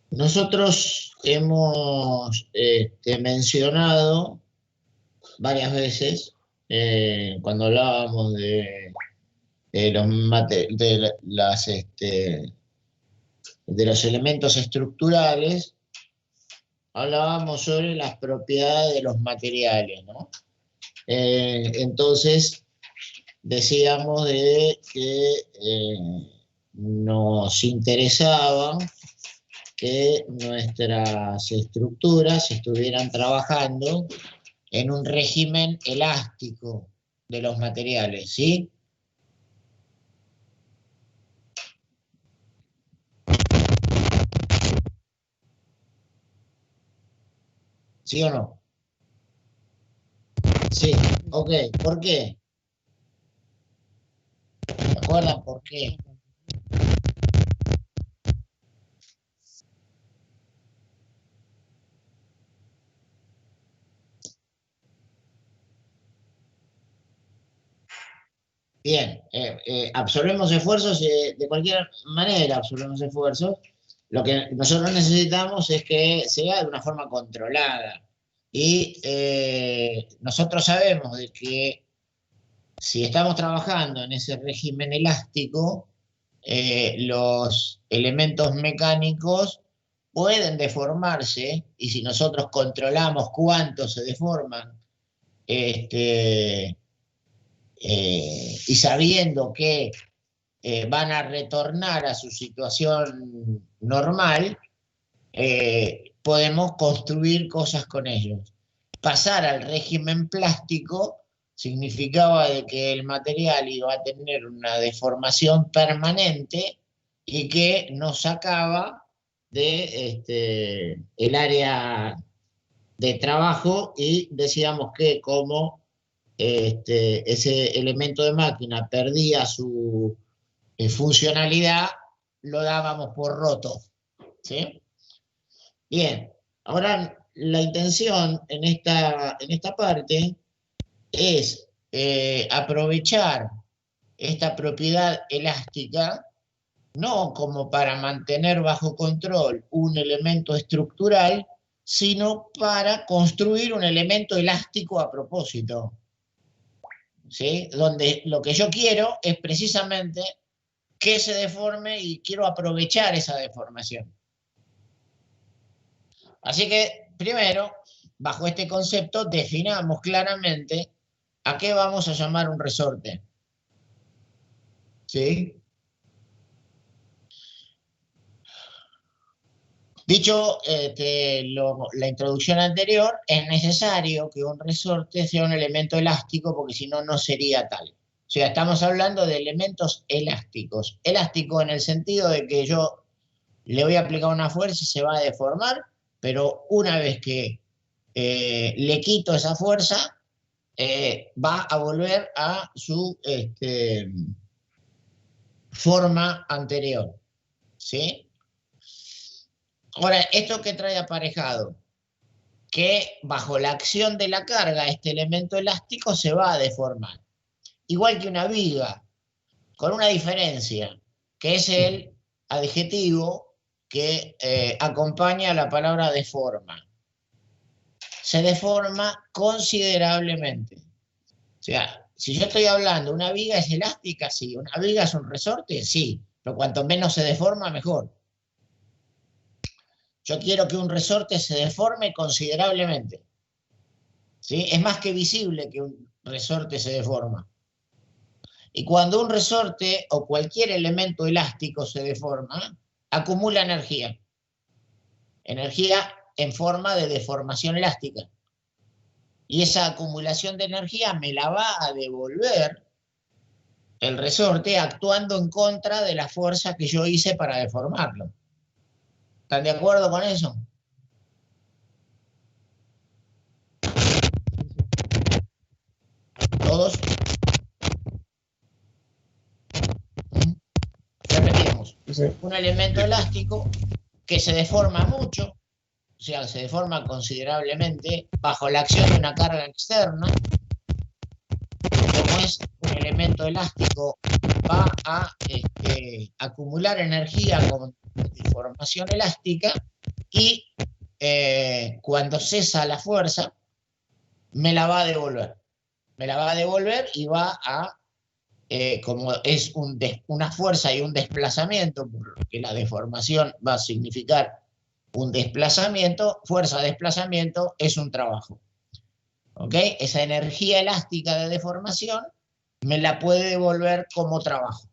Nosotros hemos mencionado varias veces, cuando hablábamos de los elementos estructurales, hablábamos sobre las propiedades de los materiales, ¿no? Entonces, decíamos de que nos interesaba que nuestras estructuras estuvieran trabajando en un régimen elástico de los materiales, ¿sí? ¿Sí o no? Sí, ok. ¿Por qué? ¿Se acuerdan por qué? Bien, absorbemos esfuerzos de cualquier manera, absorbemos esfuerzos. Lo que nosotros necesitamos es que sea de una forma controlada. Y nosotros sabemos de que si estamos trabajando en ese régimen elástico, los elementos mecánicos pueden deformarse, y si nosotros controlamos cuánto se deforman, y sabiendo que van a retornar a su situación normal, podemos construir cosas con ellos. Pasar al régimen plástico significaba de que el material iba a tener una deformación permanente y que nos sacaba de el área de trabajo, y decíamos que como ese elemento de máquina perdía su funcionalidad, lo dábamos por roto, ¿sí? Bien, ahora la intención en esta parte es aprovechar esta propiedad elástica, no como para mantener bajo control un elemento estructural, sino para construir un elemento elástico a propósito, ¿sí? Donde lo que yo quiero es precisamente que se deforme y quiero aprovechar esa deformación. Así que, primero, bajo este concepto, definamos claramente a qué vamos a llamar un resorte. ¿Sí? Dicho la introducción anterior, es necesario que un resorte sea un elemento elástico, porque si no, no sería tal. O sea, estamos hablando de elementos elásticos. Elástico en el sentido de que yo le voy a aplicar una fuerza y se va a deformar, pero una vez que le quito esa fuerza, va a volver a su forma anterior, ¿sí? Ahora, ¿esto qué trae aparejado? Que bajo la acción de la carga, este elemento elástico se va a deformar. Igual que una viga, con una diferencia, que es el adjetivo que acompaña a la palabra deforma. Se deforma considerablemente. O sea, si yo estoy hablando, ¿una viga es elástica? Sí. ¿Una viga es un resorte? Sí. Pero cuanto menos se deforma, mejor. Yo quiero que un resorte se deforme considerablemente, ¿sí? Es más que visible que un resorte se deforma. Y cuando un resorte o cualquier elemento elástico se deforma, acumula energía. Energía en forma de deformación elástica. Y esa acumulación de energía me la va a devolver el resorte actuando en contra de la fuerza que yo hice para deformarlo. ¿Están de acuerdo con eso? ¿Todos? Repetimos. Sí. Un elemento elástico que se deforma mucho, o sea, se deforma considerablemente bajo la acción de una carga externa. Como es un elemento elástico, va a acumular energía con deformación elástica, y cuando cesa la fuerza, me la va a devolver. Me la va a devolver y va a, como es una fuerza y un desplazamiento, porque la deformación va a significar un desplazamiento, fuerza-desplazamiento es un trabajo. ¿Ok? Esa energía elástica de deformación me la puede devolver como trabajo.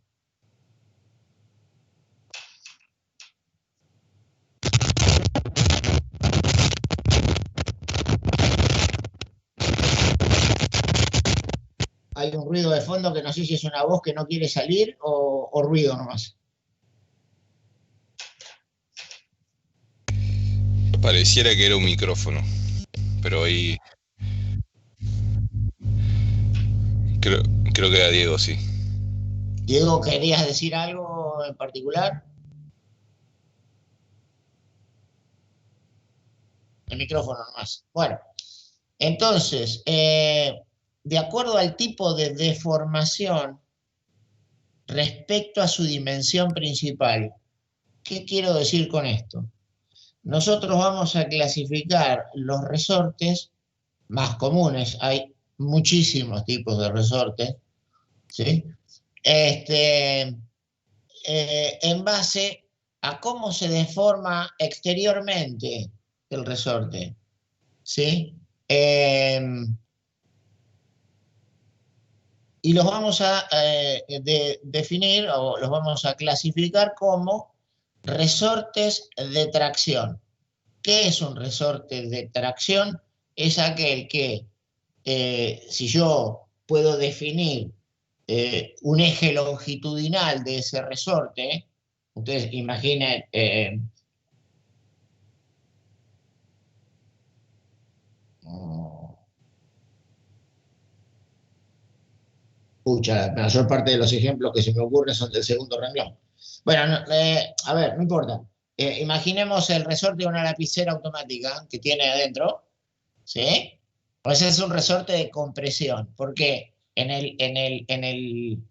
Hay un ruido de fondo que no sé si es una voz que no quiere salir o ruido nomás. Pareciera que era un micrófono, pero ahí creo, creo que era Diego, sí. Diego, ¿querías decir algo en particular? El micrófono nomás. Bueno, entonces, de acuerdo al tipo de deformación respecto a su dimensión principal, ¿qué quiero decir con esto? Nosotros vamos a clasificar los resortes más comunes. Hay muchísimos tipos de resortes, ¿sí? En base a cómo se deforma exteriormente el resorte, ¿sí? Y los vamos a definir o los vamos a clasificar como resortes de tracción. ¿Qué es un resorte de tracción? Es aquel que, si yo puedo definir un eje longitudinal de ese resorte, ustedes imaginen, pucha, la mayor parte de los ejemplos que se me ocurren son del segundo renglón. Bueno, a ver, no importa. Imaginemos el resorte de una lapicera automática que tiene adentro, ¿sí? Pues es un resorte de compresión, porque el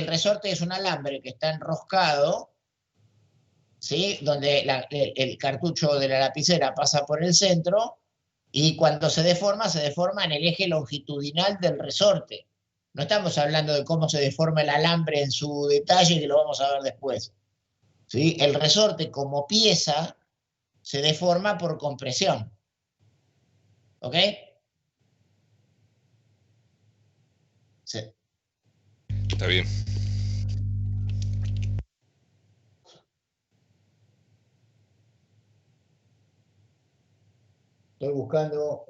resorte es un alambre que está enroscado, ¿sí? Donde el cartucho de la lapicera pasa por el centro y cuando se deforma en el eje longitudinal del resorte. No estamos hablando de cómo se deforma el alambre en su detalle, que lo vamos a ver después, ¿sí? El resorte como pieza se deforma por compresión. ¿Ok? Sí. Está bien. Estoy buscando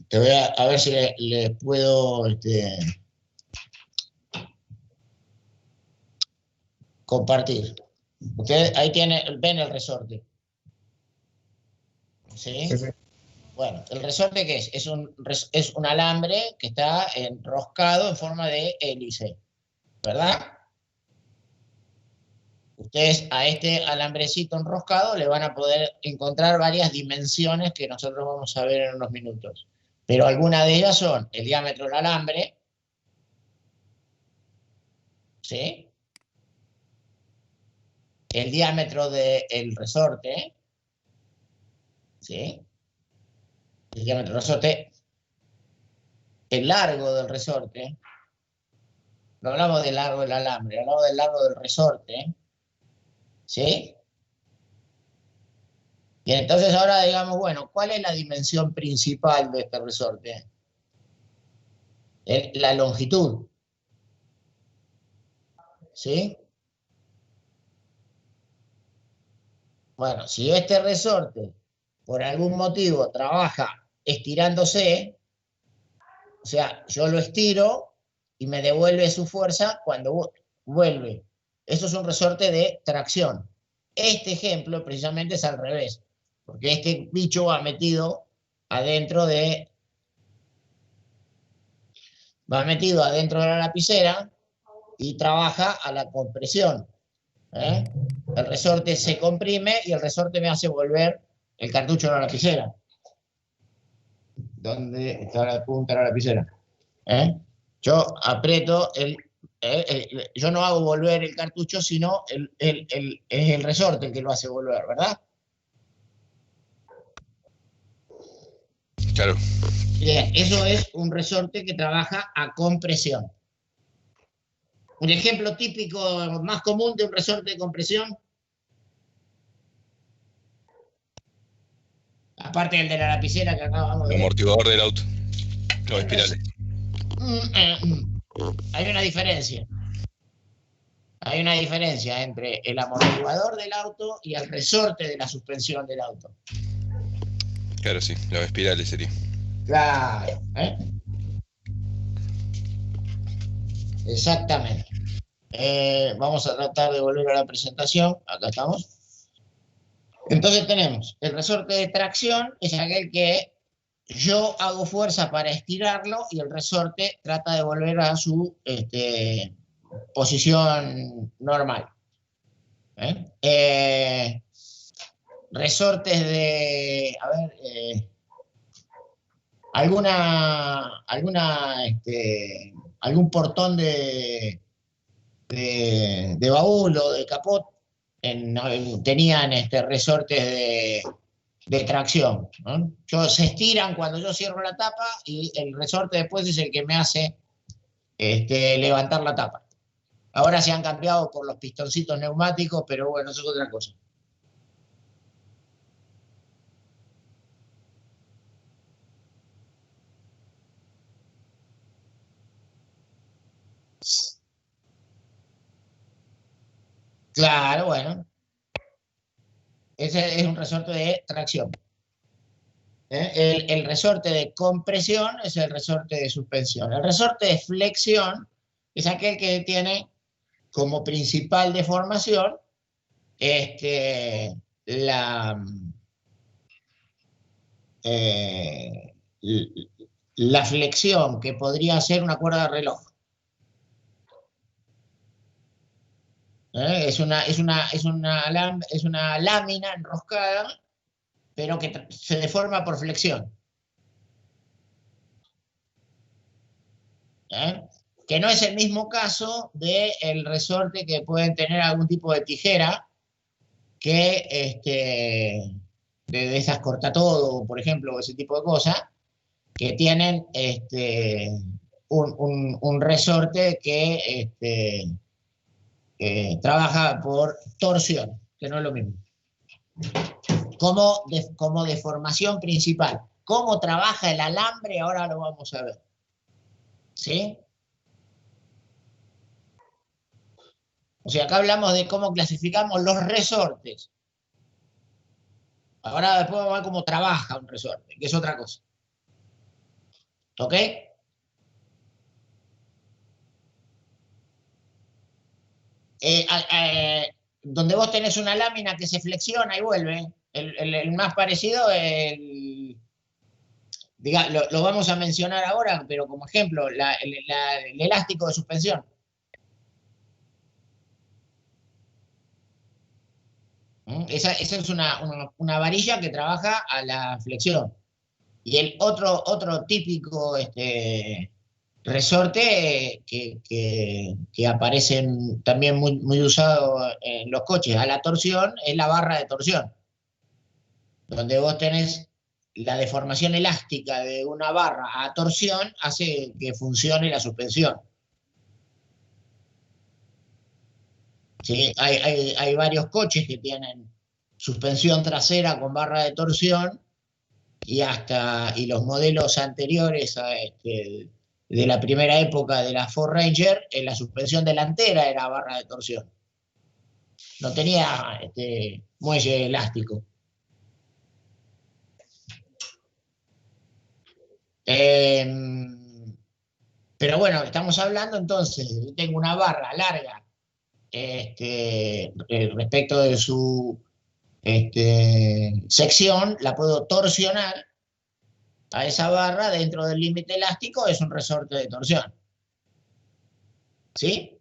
te voy a ver si le puedo compartir. Ustedes ahí ven el resorte. ¿Sí? Sí, sí. Bueno, ¿el resorte qué es? Es un alambre que está enroscado en forma de hélice, ¿verdad? Ustedes a este alambrecito enroscado le van a poder encontrar varias dimensiones que nosotros vamos a ver en unos minutos. Pero algunas de ellas son el diámetro del alambre, ¿sí? El diámetro del resorte, ¿sí? El diámetro del resorte, el largo del resorte, no hablamos del largo del alambre, hablamos del largo del resorte, ¿sí? Y entonces ahora digamos, bueno, ¿cuál es la dimensión principal de este resorte? La longitud, ¿sí? Bueno, si este resorte por algún motivo trabaja estirándose, o sea, yo lo estiro y me devuelve su fuerza cuando vuelve. Eso es un resorte de tracción. Este ejemplo precisamente es al revés, porque este bicho va metido adentro de la lapicera y trabaja a la compresión. El resorte se comprime y el resorte me hace volver el cartucho a la lapicera. ¿Dónde está la punta de la lapicera? Yo aprieto yo no hago volver el cartucho, sino es el resorte el que lo hace volver, ¿verdad? Claro. Bien, eso es un resorte que trabaja a compresión. Un ejemplo típico más común de un resorte de compresión, aparte del de la lapicera que acabamos de El ver. amortiguador del auto. Los espirales. Hay una diferencia. Hay una diferencia entre el amortiguador del auto y el resorte de la suspensión del auto. Claro, sí, los espirales sería. Claro, ¿eh? Exactamente. Vamos a tratar de volver a la presentación. Acá estamos. Entonces tenemos el resorte de tracción, es aquel que yo hago fuerza para estirarlo y el resorte trata de volver a su posición normal. Resortes de, a ver, algún portón de baúl o de capot tenían resortes de tracción, ¿no? Se estiran cuando yo cierro la tapa y el resorte después es el que me hace levantar la tapa. Ahora se han cambiado por los pistoncitos neumáticos, pero bueno, eso es otra cosa. Claro, bueno. Ese es un resorte de tracción. El resorte de compresión es el resorte de suspensión. El resorte de flexión es aquel que tiene como principal deformación la, la flexión, que podría ser una cuerda de reloj. Es una lámina enroscada, pero que se deforma por flexión. Que no es el mismo caso del resorte que pueden tener algún tipo de tijera, que de esas cortatodo, por ejemplo, ese tipo de cosas, que tienen un resorte que trabaja por torsión, que no es lo mismo. Como deformación principal. ¿Cómo trabaja el alambre? Ahora lo vamos a ver. ¿Sí? O sea, acá hablamos de cómo clasificamos los resortes. Ahora después vamos a ver cómo trabaja un resorte, que es otra cosa. ¿Ok? Donde vos tenés una lámina que se flexiona y vuelve, el más parecido, lo vamos a mencionar ahora, pero como ejemplo, el elástico de suspensión. Esa es una varilla que trabaja a la flexión. Y el otro típico resorte que aparece también muy usado en los coches a la torsión es la barra de torsión, donde vos tenés la deformación elástica de una barra a torsión, hace que funcione la suspensión. ¿Sí? Hay varios coches que tienen suspensión trasera con barra de torsión y los modelos anteriores de la primera época de la Ford Ranger, la suspensión delantera era barra de torsión. No tenía muelle elástico. Pero bueno, estamos hablando entonces, yo tengo una barra larga respecto de su sección, la puedo torsionar a esa barra dentro del límite elástico, es un resorte de torsión. ¿Sí?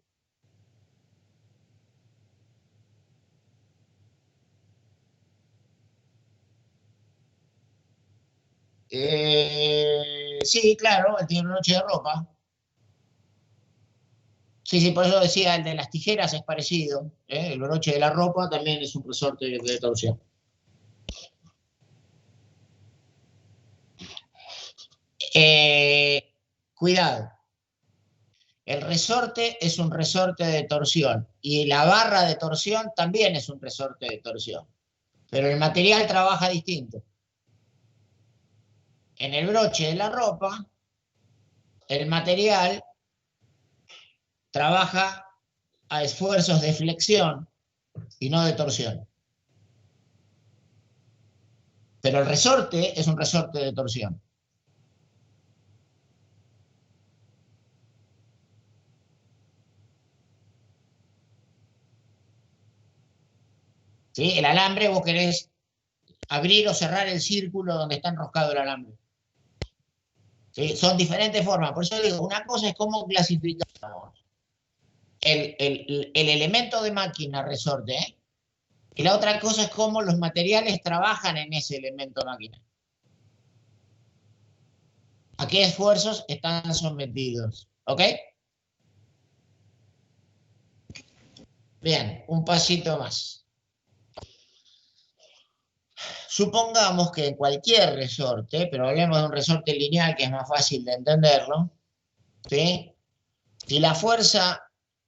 Sí, claro, el tiene broche de ropa. Sí, por eso decía, el de las tijeras es parecido. El broche de la ropa también es un resorte de torsión. Cuidado. El resorte es un resorte de torsión y la barra de torsión también es un resorte de torsión. Pero el material trabaja distinto. En el broche de la ropa, el material trabaja a esfuerzos de flexión y no de torsión. Pero el resorte es un resorte de torsión. ¿Sí? El alambre vos querés abrir o cerrar el círculo donde está enroscado el alambre. ¿Sí? Son diferentes formas. Por eso digo, una cosa es cómo clasificamos el elemento de máquina resorte, ¿eh? Y la otra cosa es cómo los materiales trabajan en ese elemento máquina. ¿A qué esfuerzos están sometidos? ¿Ok? Bien, un pasito más. Supongamos que en cualquier resorte, pero hablemos de un resorte lineal que es más fácil de entenderlo, ¿sí? Si la fuerza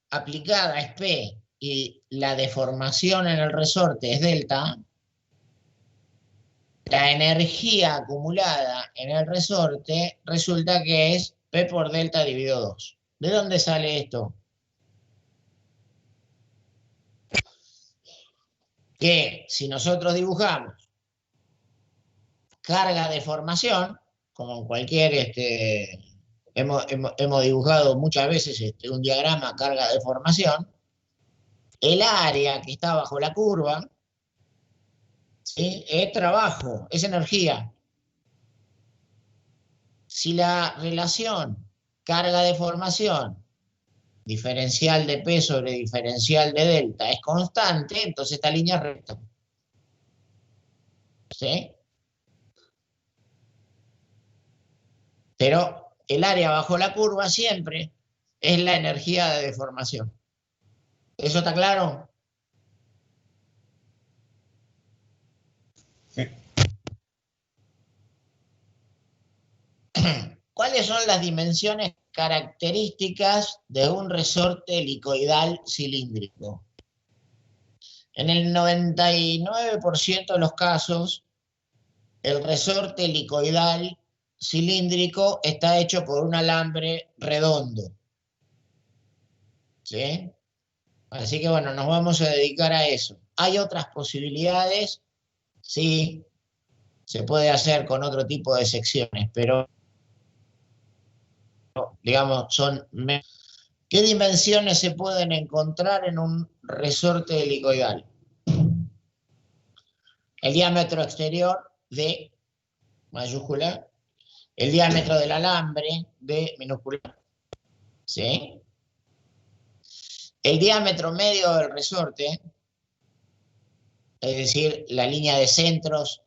aplicada es P y la deformación en el resorte es delta, la energía acumulada en el resorte resulta que es P por delta dividido 2. ¿De dónde sale esto? Que si nosotros dibujamos carga de formación, como en cualquier, hemos dibujado muchas veces un diagrama carga de formación, el área que está bajo la curva, ¿sí? Es trabajo, es energía. Si la relación carga de formación, diferencial de P sobre diferencial de delta es constante, entonces esta línea es recta. ¿Sí? Pero el área bajo la curva siempre es la energía de deformación. ¿Eso está claro? Sí. ¿Cuáles son las dimensiones características de un resorte helicoidal cilíndrico? En el 99% de los casos, el resorte helicoidal cilíndrico está hecho por un alambre redondo. ¿Sí? Así que bueno, nos vamos a dedicar a eso. ¿Hay otras posibilidades? Sí, se puede hacer con otro tipo de secciones, pero digamos, ¿qué dimensiones se pueden encontrar en un resorte helicoidal? El diámetro exterior de mayúscula, el diámetro del alambre de minúscula, ¿sí? El diámetro medio del resorte, es decir, la línea de centros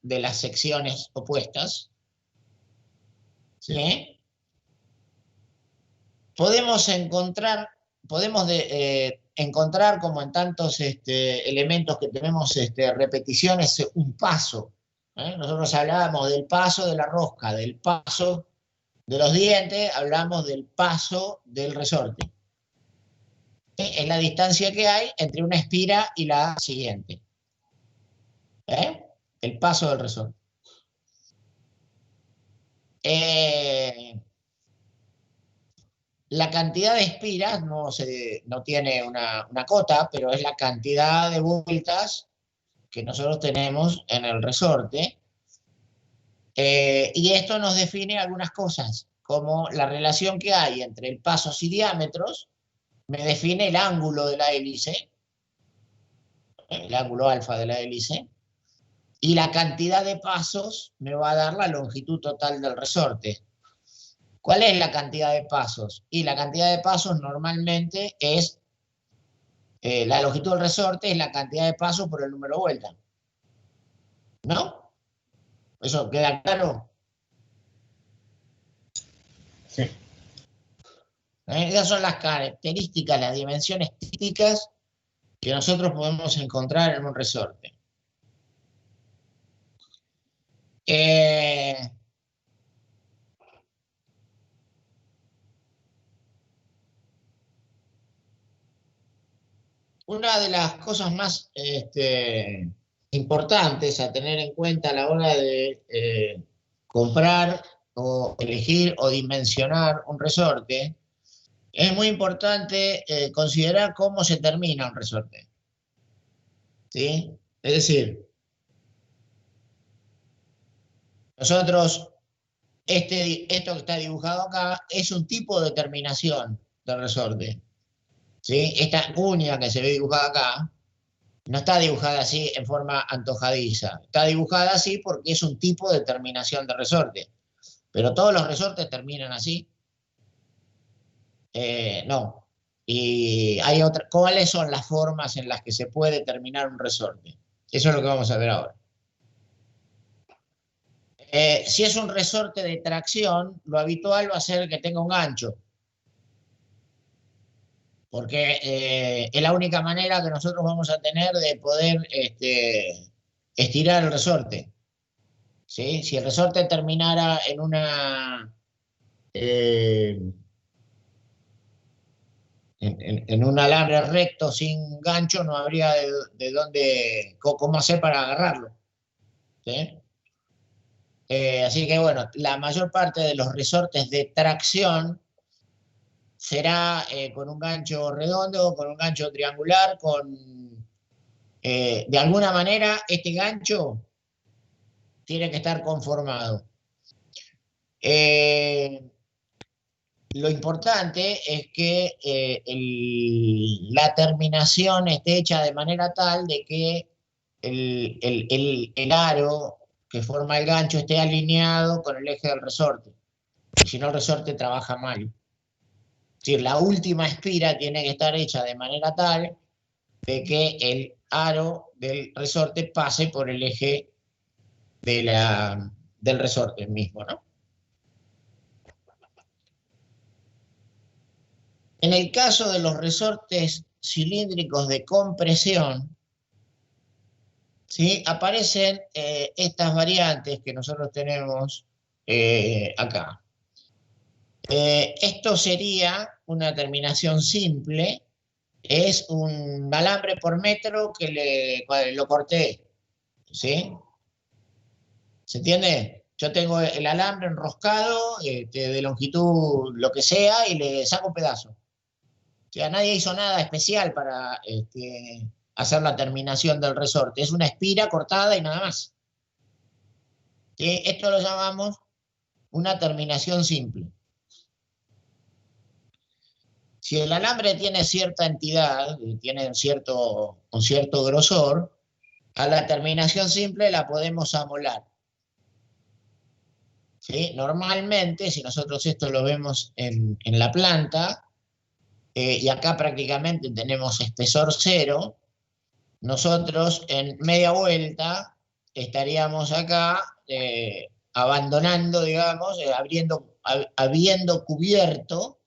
de las secciones opuestas, ¿sí? Podemos encontrar como en tantos elementos que tenemos repeticiones, un paso. Nosotros hablábamos del paso de la rosca, del paso de los dientes, hablamos del paso del resorte. Es la distancia que hay entre una espira y la siguiente. El paso del resorte. La cantidad de espiras no tiene una cota, pero es la cantidad de vueltas que nosotros tenemos en el resorte. Y esto nos define algunas cosas, como la relación que hay entre el pasos y diámetros, me define el ángulo de la hélice, el ángulo alfa de la hélice, y la cantidad de pasos me va a dar la longitud total del resorte. ¿Cuál es la cantidad de pasos? Y la cantidad de pasos normalmente es, la longitud del resorte es la cantidad de pasos por el número de vuelta. ¿No? ¿Eso queda claro? Sí. Esas son las características, las dimensiones típicas que nosotros podemos encontrar en un resorte. Una de las cosas más importantes a tener en cuenta a la hora de comprar o elegir o dimensionar un resorte Es muy importante considerar cómo se termina un resorte. ¿Sí? Es decir, nosotros, esto que está dibujado acá es un tipo de terminación del resorte. ¿Sí? Esta cuña que se ve dibujada acá no está dibujada así en forma antojadiza. Está dibujada así porque es un tipo de terminación de resorte. Pero todos los resortes terminan así. No. Y hay otra. ¿Cuáles son las formas en las que se puede terminar un resorte? Eso es lo que vamos a ver ahora. Si es un resorte de tracción, lo habitual va a ser que tenga un gancho, porque es la única manera que nosotros vamos a tener de poder estirar el resorte. ¿Sí? Si el resorte terminara eh, en un alambre recto sin gancho, no habría de dónde, cómo hacer para agarrarlo. ¿Sí? Así que bueno, la mayor parte de los resortes de tracción será con un gancho redondo, con un gancho triangular, de alguna manera este gancho tiene que estar conformado. Lo importante es que la terminación esté hecha de manera tal de que el aro que forma el gancho esté alineado con el eje del resorte. Si no, el resorte trabaja mal. Es decir, la última espira tiene que estar hecha de manera tal de que el aro del resorte pase por el eje del resorte mismo, ¿no? En el caso de los resortes cilíndricos de compresión, ¿sí? Aparecen estas variantes que nosotros tenemos acá. Esto sería una terminación simple, es un alambre por metro que lo corté, ¿sí? ¿Se entiende? Yo tengo el alambre enroscado de longitud lo que sea y le saco un pedazo. O sea, nadie hizo nada especial para hacer la terminación del resorte. Es una espira cortada y nada más. ¿Sí? Esto lo llamamos una terminación simple. Si el alambre tiene cierta entidad, tiene un cierto grosor, a la terminación simple la podemos amolar. ¿Sí? Normalmente, si nosotros esto lo vemos en la planta, y acá prácticamente tenemos espesor cero, nosotros en media vuelta estaríamos acá abandonando, digamos, habiendo cubierto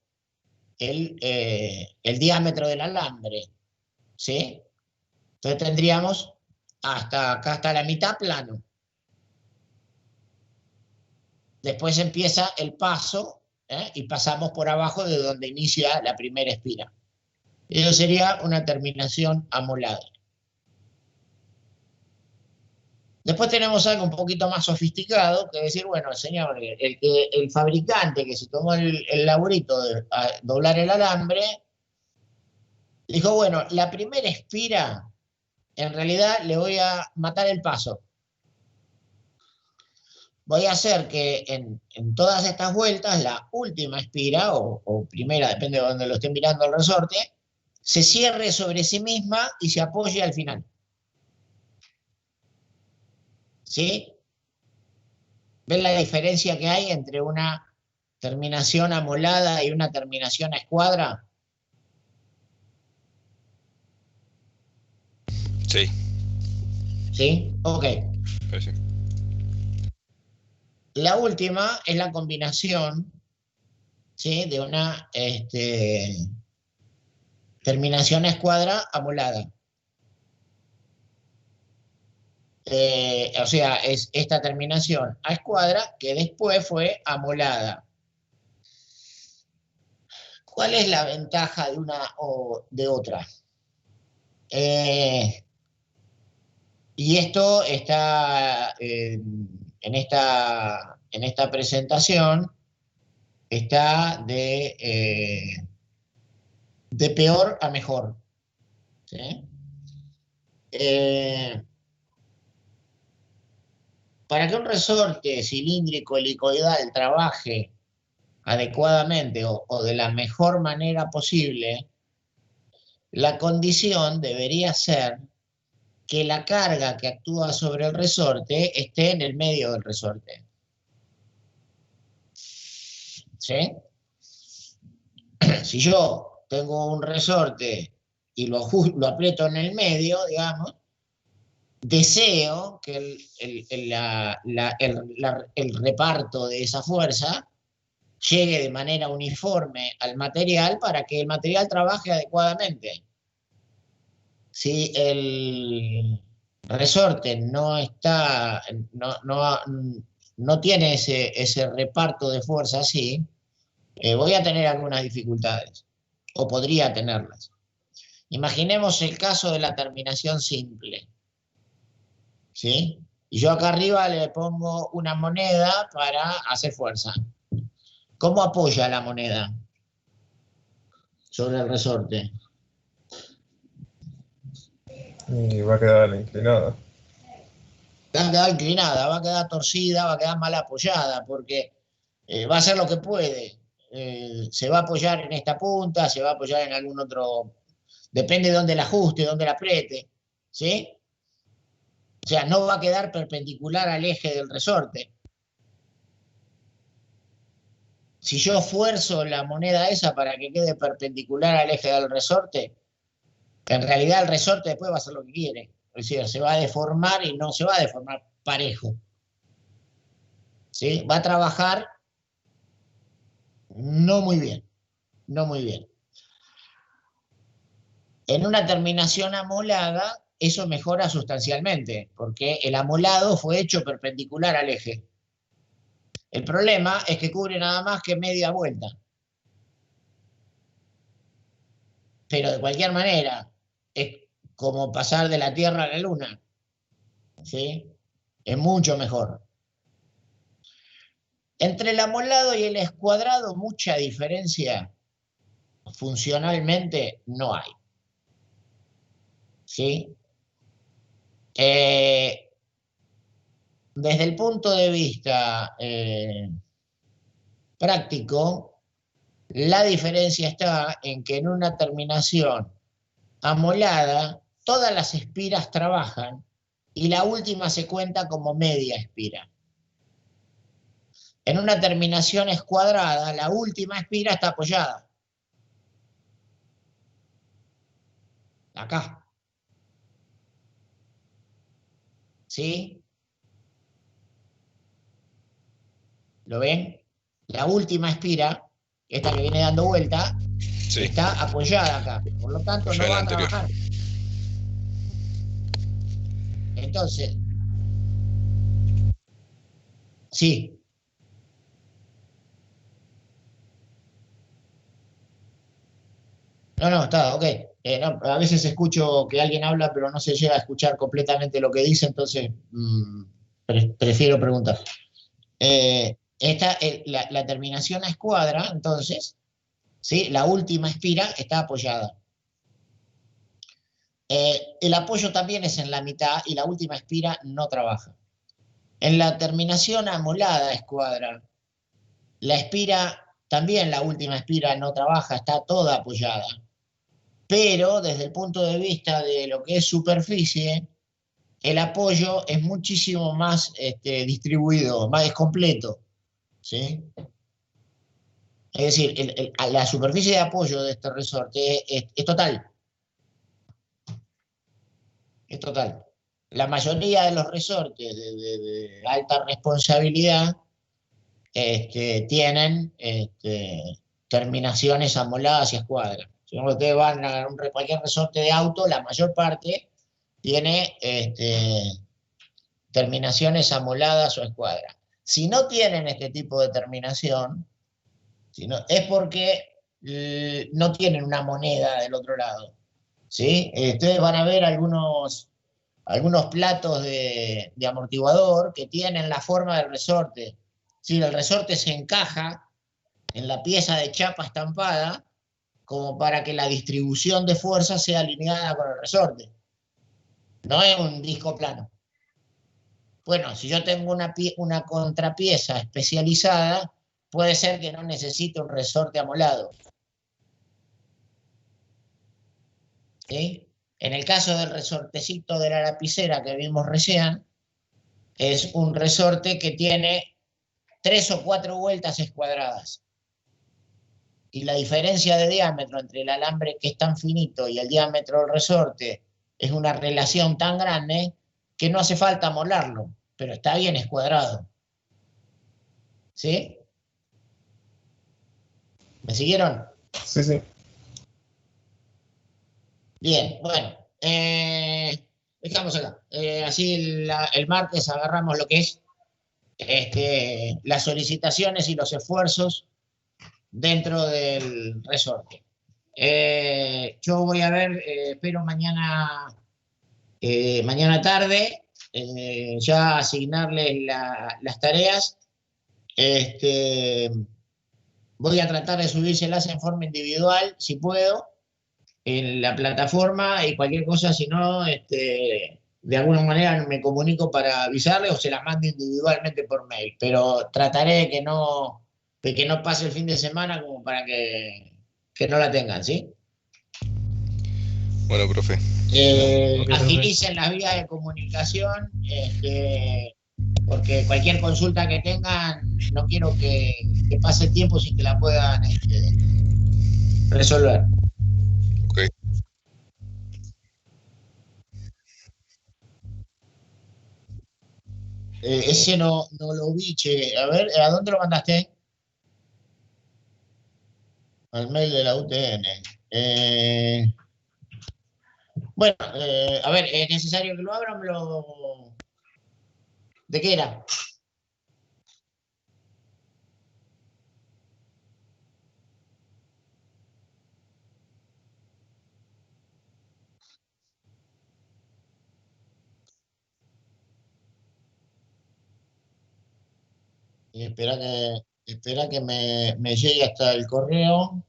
el diámetro del alambre, ¿sí? Entonces tendríamos acá hasta la mitad plano. Después empieza el paso y pasamos por abajo de donde inicia la primera espira. Eso sería una terminación amolada. Después tenemos algo un poquito más sofisticado, que decir, bueno, señor, el fabricante que se tomó el laburito de doblar el alambre, dijo, bueno, la primera espira, en realidad le voy a matar el paso. Voy a hacer que en todas estas vueltas, la última espira, o primera, depende de donde lo estén mirando el resorte, se cierre sobre sí misma y se apoye al final. ¿Sí? ¿Ven la diferencia que hay entre una terminación amolada y una terminación a escuadra? Sí. ¿Sí? Ok. Sí. La última es la combinación, ¿sí? De una terminación a escuadra amolada. O sea, es esta terminación a escuadra que después fue amolada. ¿Cuál es la ventaja de una o de otra? Y esto está en esta presentación, está de peor a mejor. ¿Sí? Para que un resorte cilíndrico helicoidal trabaje adecuadamente o de la mejor manera posible, la condición debería ser que la carga que actúa sobre el resorte esté en el medio del resorte. ¿Sí? Si yo tengo un resorte y lo aprieto en el medio, digamos, deseo que el reparto de esa fuerza llegue de manera uniforme al material para que el material trabaje adecuadamente. Si el resorte no tiene ese reparto de fuerza así, voy a tener algunas dificultades, o podría tenerlas. Imaginemos el caso de la terminación simple, ¿sí? Y yo acá arriba le pongo una moneda para hacer fuerza. ¿Cómo apoya la moneda sobre el resorte? Y va a quedar inclinada. Va a quedar inclinada, va a quedar torcida, va a quedar mal apoyada, porque va a hacer lo que puede. Se va a apoyar en esta punta, se va a apoyar en algún otro, depende de dónde la ajuste, dónde la apriete, ¿sí? O sea, no va a quedar perpendicular al eje del resorte. Si yo esfuerzo la moneda esa para que quede perpendicular al eje del resorte, en realidad el resorte después va a hacer lo que quiere. Es decir, se va a deformar y no se va a deformar parejo. ¿Sí? Va a trabajar no muy bien, no muy bien. En una terminación amolada, eso mejora sustancialmente, porque el amolado fue hecho perpendicular al eje. El problema es que cubre nada más que media vuelta. Pero de cualquier manera, es como pasar de la Tierra a la Luna. ¿Sí? Es mucho mejor. Entre el amolado y el escuadrado, mucha diferencia funcionalmente no hay. ¿Sí? Desde el punto de vista práctico, la diferencia está en que en una terminación amolada, todas las espiras trabajan y la última se cuenta como media espira. En una terminación escuadrada, la última espira está apoyada. Acá. ¿Sí? ¿Lo ven? La última espira, esta que viene dando vuelta, Sí. está apoyada acá. Por lo tanto, Apoyada no va a en la anterior. trabajar. Entonces, sí. No, está, ok. No, a veces escucho que alguien habla, pero no se llega a escuchar completamente lo que dice, entonces prefiero preguntar. La terminación a escuadra, entonces, ¿sí? La última espira está apoyada. El apoyo también es en la mitad y la última espira no trabaja. En la terminación amolada a escuadra, la espira, también la última espira no trabaja, está toda apoyada. Pero desde el punto de vista de lo que es superficie, el apoyo es muchísimo más distribuido, más completo. ¿Sí? Es decir, la superficie de apoyo de este resorte es total. Es total. La mayoría de los resortes de alta responsabilidad tienen terminaciones amoladas y escuadras. Si ustedes van a cualquier resorte de auto, la mayor parte tiene terminaciones amoladas o escuadras. Si no tienen este tipo de terminación, es porque no tienen una moneda del otro lado. ¿Sí? Ustedes van a ver algunos platos de amortiguador que tienen la forma del resorte. ¿Sí? El resorte se encaja en la pieza de chapa estampada como para que la distribución de fuerza sea alineada con el resorte. No es un disco plano. Bueno, si yo tengo una contrapieza especializada, puede ser que no necesite un resorte amolado. ¿Sí? En el caso del resortecito de la lapicera que vimos recién, es un resorte que tiene 3 o 4 vueltas escuadradas. Y la diferencia de diámetro entre el alambre que es tan finito y el diámetro del resorte es una relación tan grande que no hace falta amolarlo, pero está bien escuadrado. ¿Sí? ¿Me siguieron? Sí, sí. Bien, bueno. Dejamos acá. Así el martes agarramos lo que es las solicitaciones y los esfuerzos dentro del resorte. Yo voy a ver, espero mañana tarde, ya asignarles las tareas. Voy a tratar de subírselas en forma individual, si puedo, en la plataforma, y cualquier cosa, si no, de alguna manera me comunico para avisarles o se las mando individualmente por mail. Pero trataré de que no pase el fin de semana como para que no la tengan, ¿sí? Bueno, profe. Ok, profe. Agilicen las vías de comunicación, porque cualquier consulta que tengan, no quiero que pase el tiempo sin que la puedan resolver. Ok. Ese no lo vi, che. A ver, ¿a dónde lo mandaste? Al mail de la UTN. Bueno, a ver, ¿es necesario que lo abra o me lo... ¿De qué era? Y espera que me llegue hasta el correo.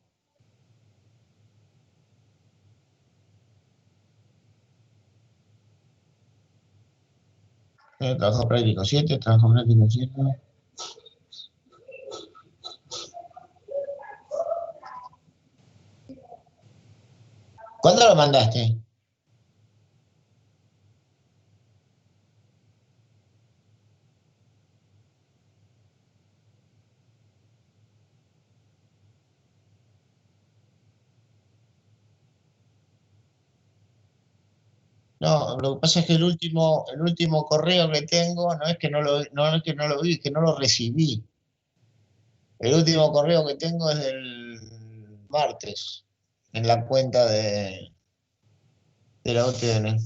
Trabajo práctico 7, trabajo práctico 7. ¿Cuándo lo mandaste? No, lo que pasa es que el último correo que tengo no es que no es que no lo vi, es que no lo recibí. El último correo que tengo es del martes, en la cuenta de la UTN.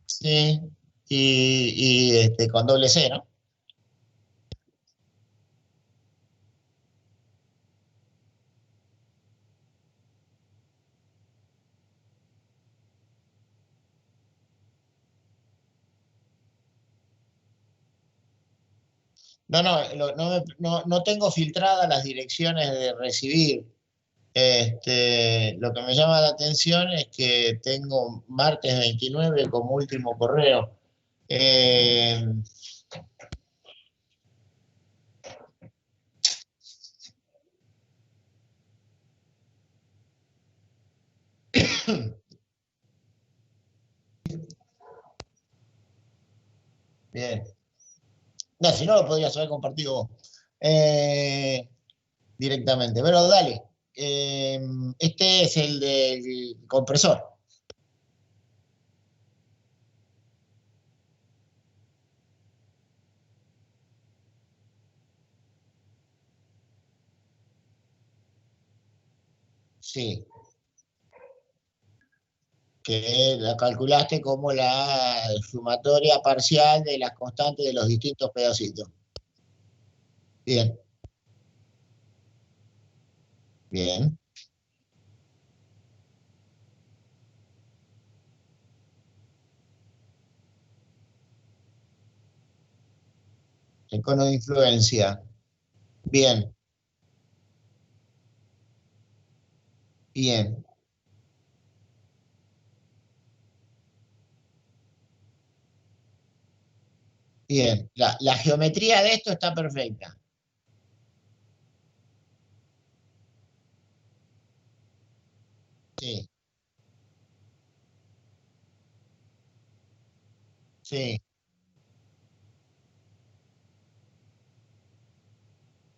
Sí, con doble C, ¿no? No tengo filtradas las direcciones de recibir. Lo que me llama la atención es que tengo martes 29 como último correo. Eh, bien. No, si no lo podrías haber compartido vos. Directamente. Pero dale. Este es el del compresor. Sí. Que la calculaste como la sumatoria parcial de las constantes de los distintos pedacitos. Bien, bien. el cono de influencia. Bien, bien, bien. La geometría de esto está perfecta. Sí, sí,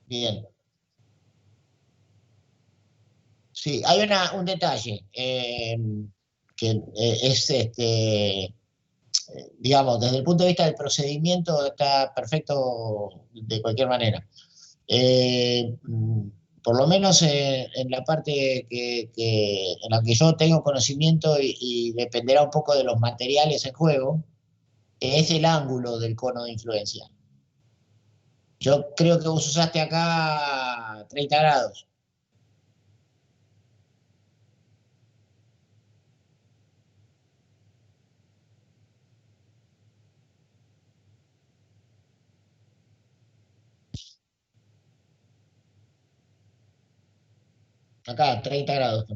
bien. Sí, hay un detalle que es digamos, desde el punto de vista del procedimiento está perfecto de cualquier manera. Por lo menos en la parte en la que yo tengo conocimiento y dependerá un poco de los materiales en juego, es el ángulo del cono de influencia. Yo creo que vos usaste acá 30 grados. Acá, 30 grados.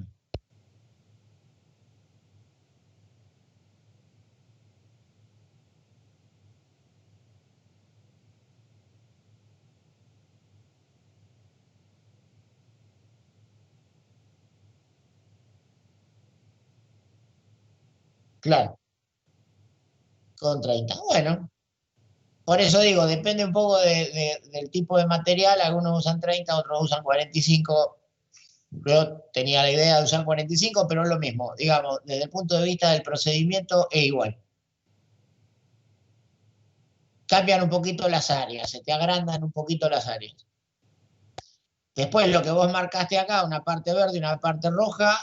Claro, con 30. Bueno, por eso digo, depende un poco del tipo de material. Algunos usan 30, otros usan 45. Yo tenía la idea de usar 45, pero es lo mismo. Digamos, desde el punto de vista del procedimiento es igual. Cambian un poquito las áreas, se te agrandan un poquito las áreas. Después, lo que vos marcaste acá, una parte verde y una parte roja,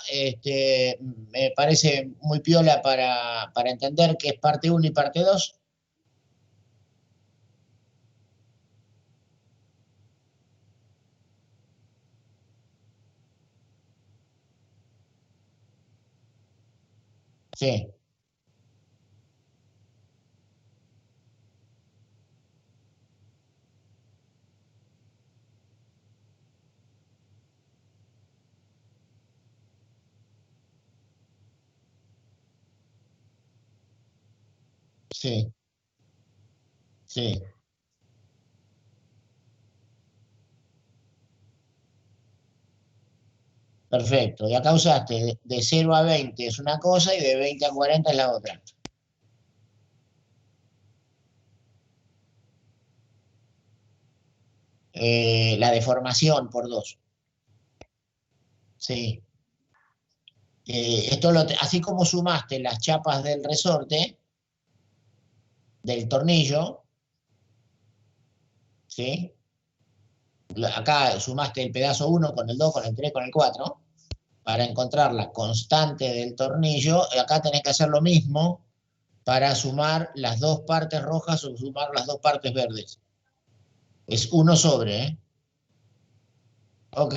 me parece muy piola para entender que es parte uno y parte 2. Sí, sí, sí. Perfecto. Y acá usaste de 0 a 20 es una cosa y de 20 a 40 es la otra. La deformación por 2. Sí. Así como sumaste las chapas del resorte, del tornillo, ¿sí? Acá sumaste el pedazo uno con el 2 con el 3 con el 4 para encontrar la constante del tornillo. Acá tenés que hacer lo mismo para sumar las dos partes rojas o sumar las dos partes verdes. Es uno sobre, ¿eh? Ok,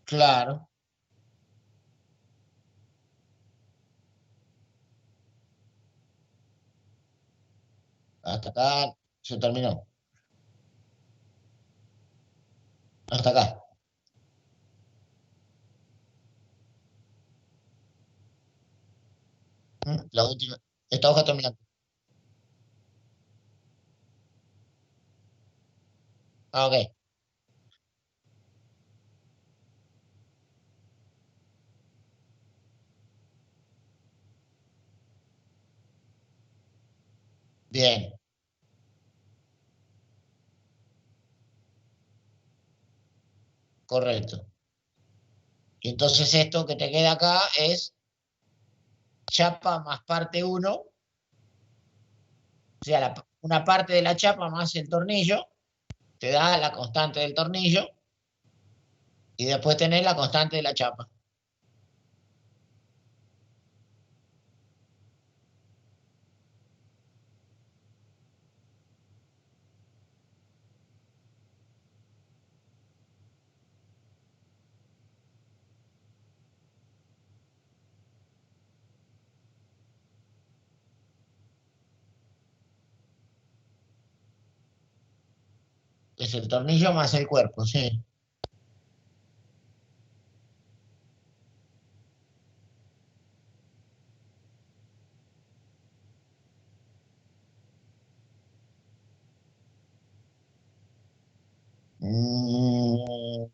claro. Hasta acá se terminó. Hasta acá. La última. Esta hoja terminó. Ah, ok. Bien, correcto. Y entonces esto que te queda acá es chapa más parte uno, o sea, una parte de la chapa más el tornillo, te da la constante del tornillo y después tenés la constante de la chapa. Es el tornillo más el cuerpo, sí. No.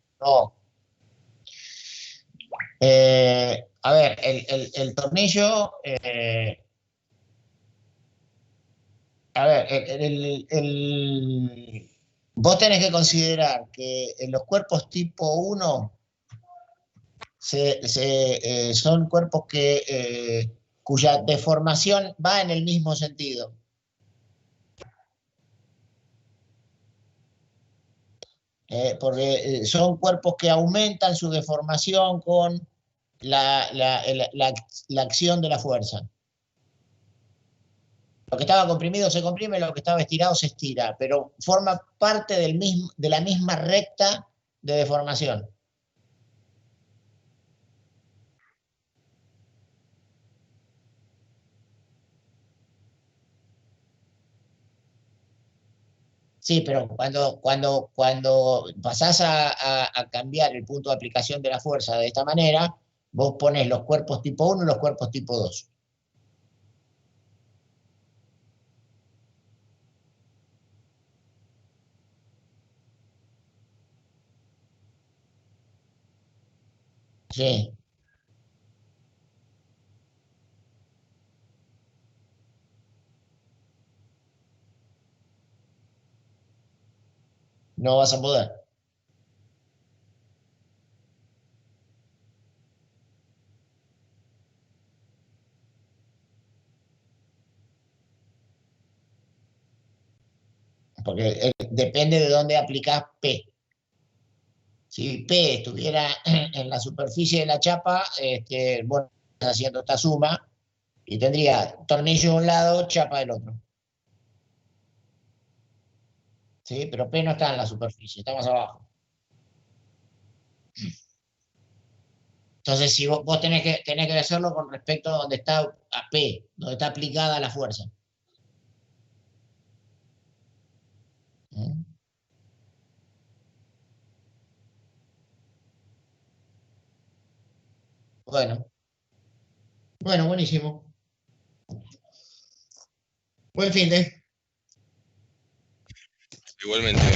A ver, el tornillo, a ver, vos tenés que considerar que en los cuerpos tipo 1 son cuerpos cuya deformación va en el mismo sentido. Porque son cuerpos que aumentan su deformación con la acción de la fuerza. Lo que estaba comprimido se comprime, lo que estaba estirado se estira, pero forma parte de la misma recta de deformación. Sí, pero cuando pasás a cambiar el punto de aplicación de la fuerza de esta manera, vos pones los cuerpos tipo 1 y los cuerpos tipo 2. Sí, no vas a poder. Porque depende de dónde aplicás P. Si P estuviera en la superficie de la chapa, vos estás haciendo esta suma y tendría tornillo de un lado, chapa del otro. ¿Sí? Pero P no está en la superficie, está más abajo. Entonces, si vos tenés que hacerlo con respecto a donde está a P, donde está aplicada la fuerza. ¿Mm? Bueno, bueno, buenísimo. Buen fin de. Igualmente.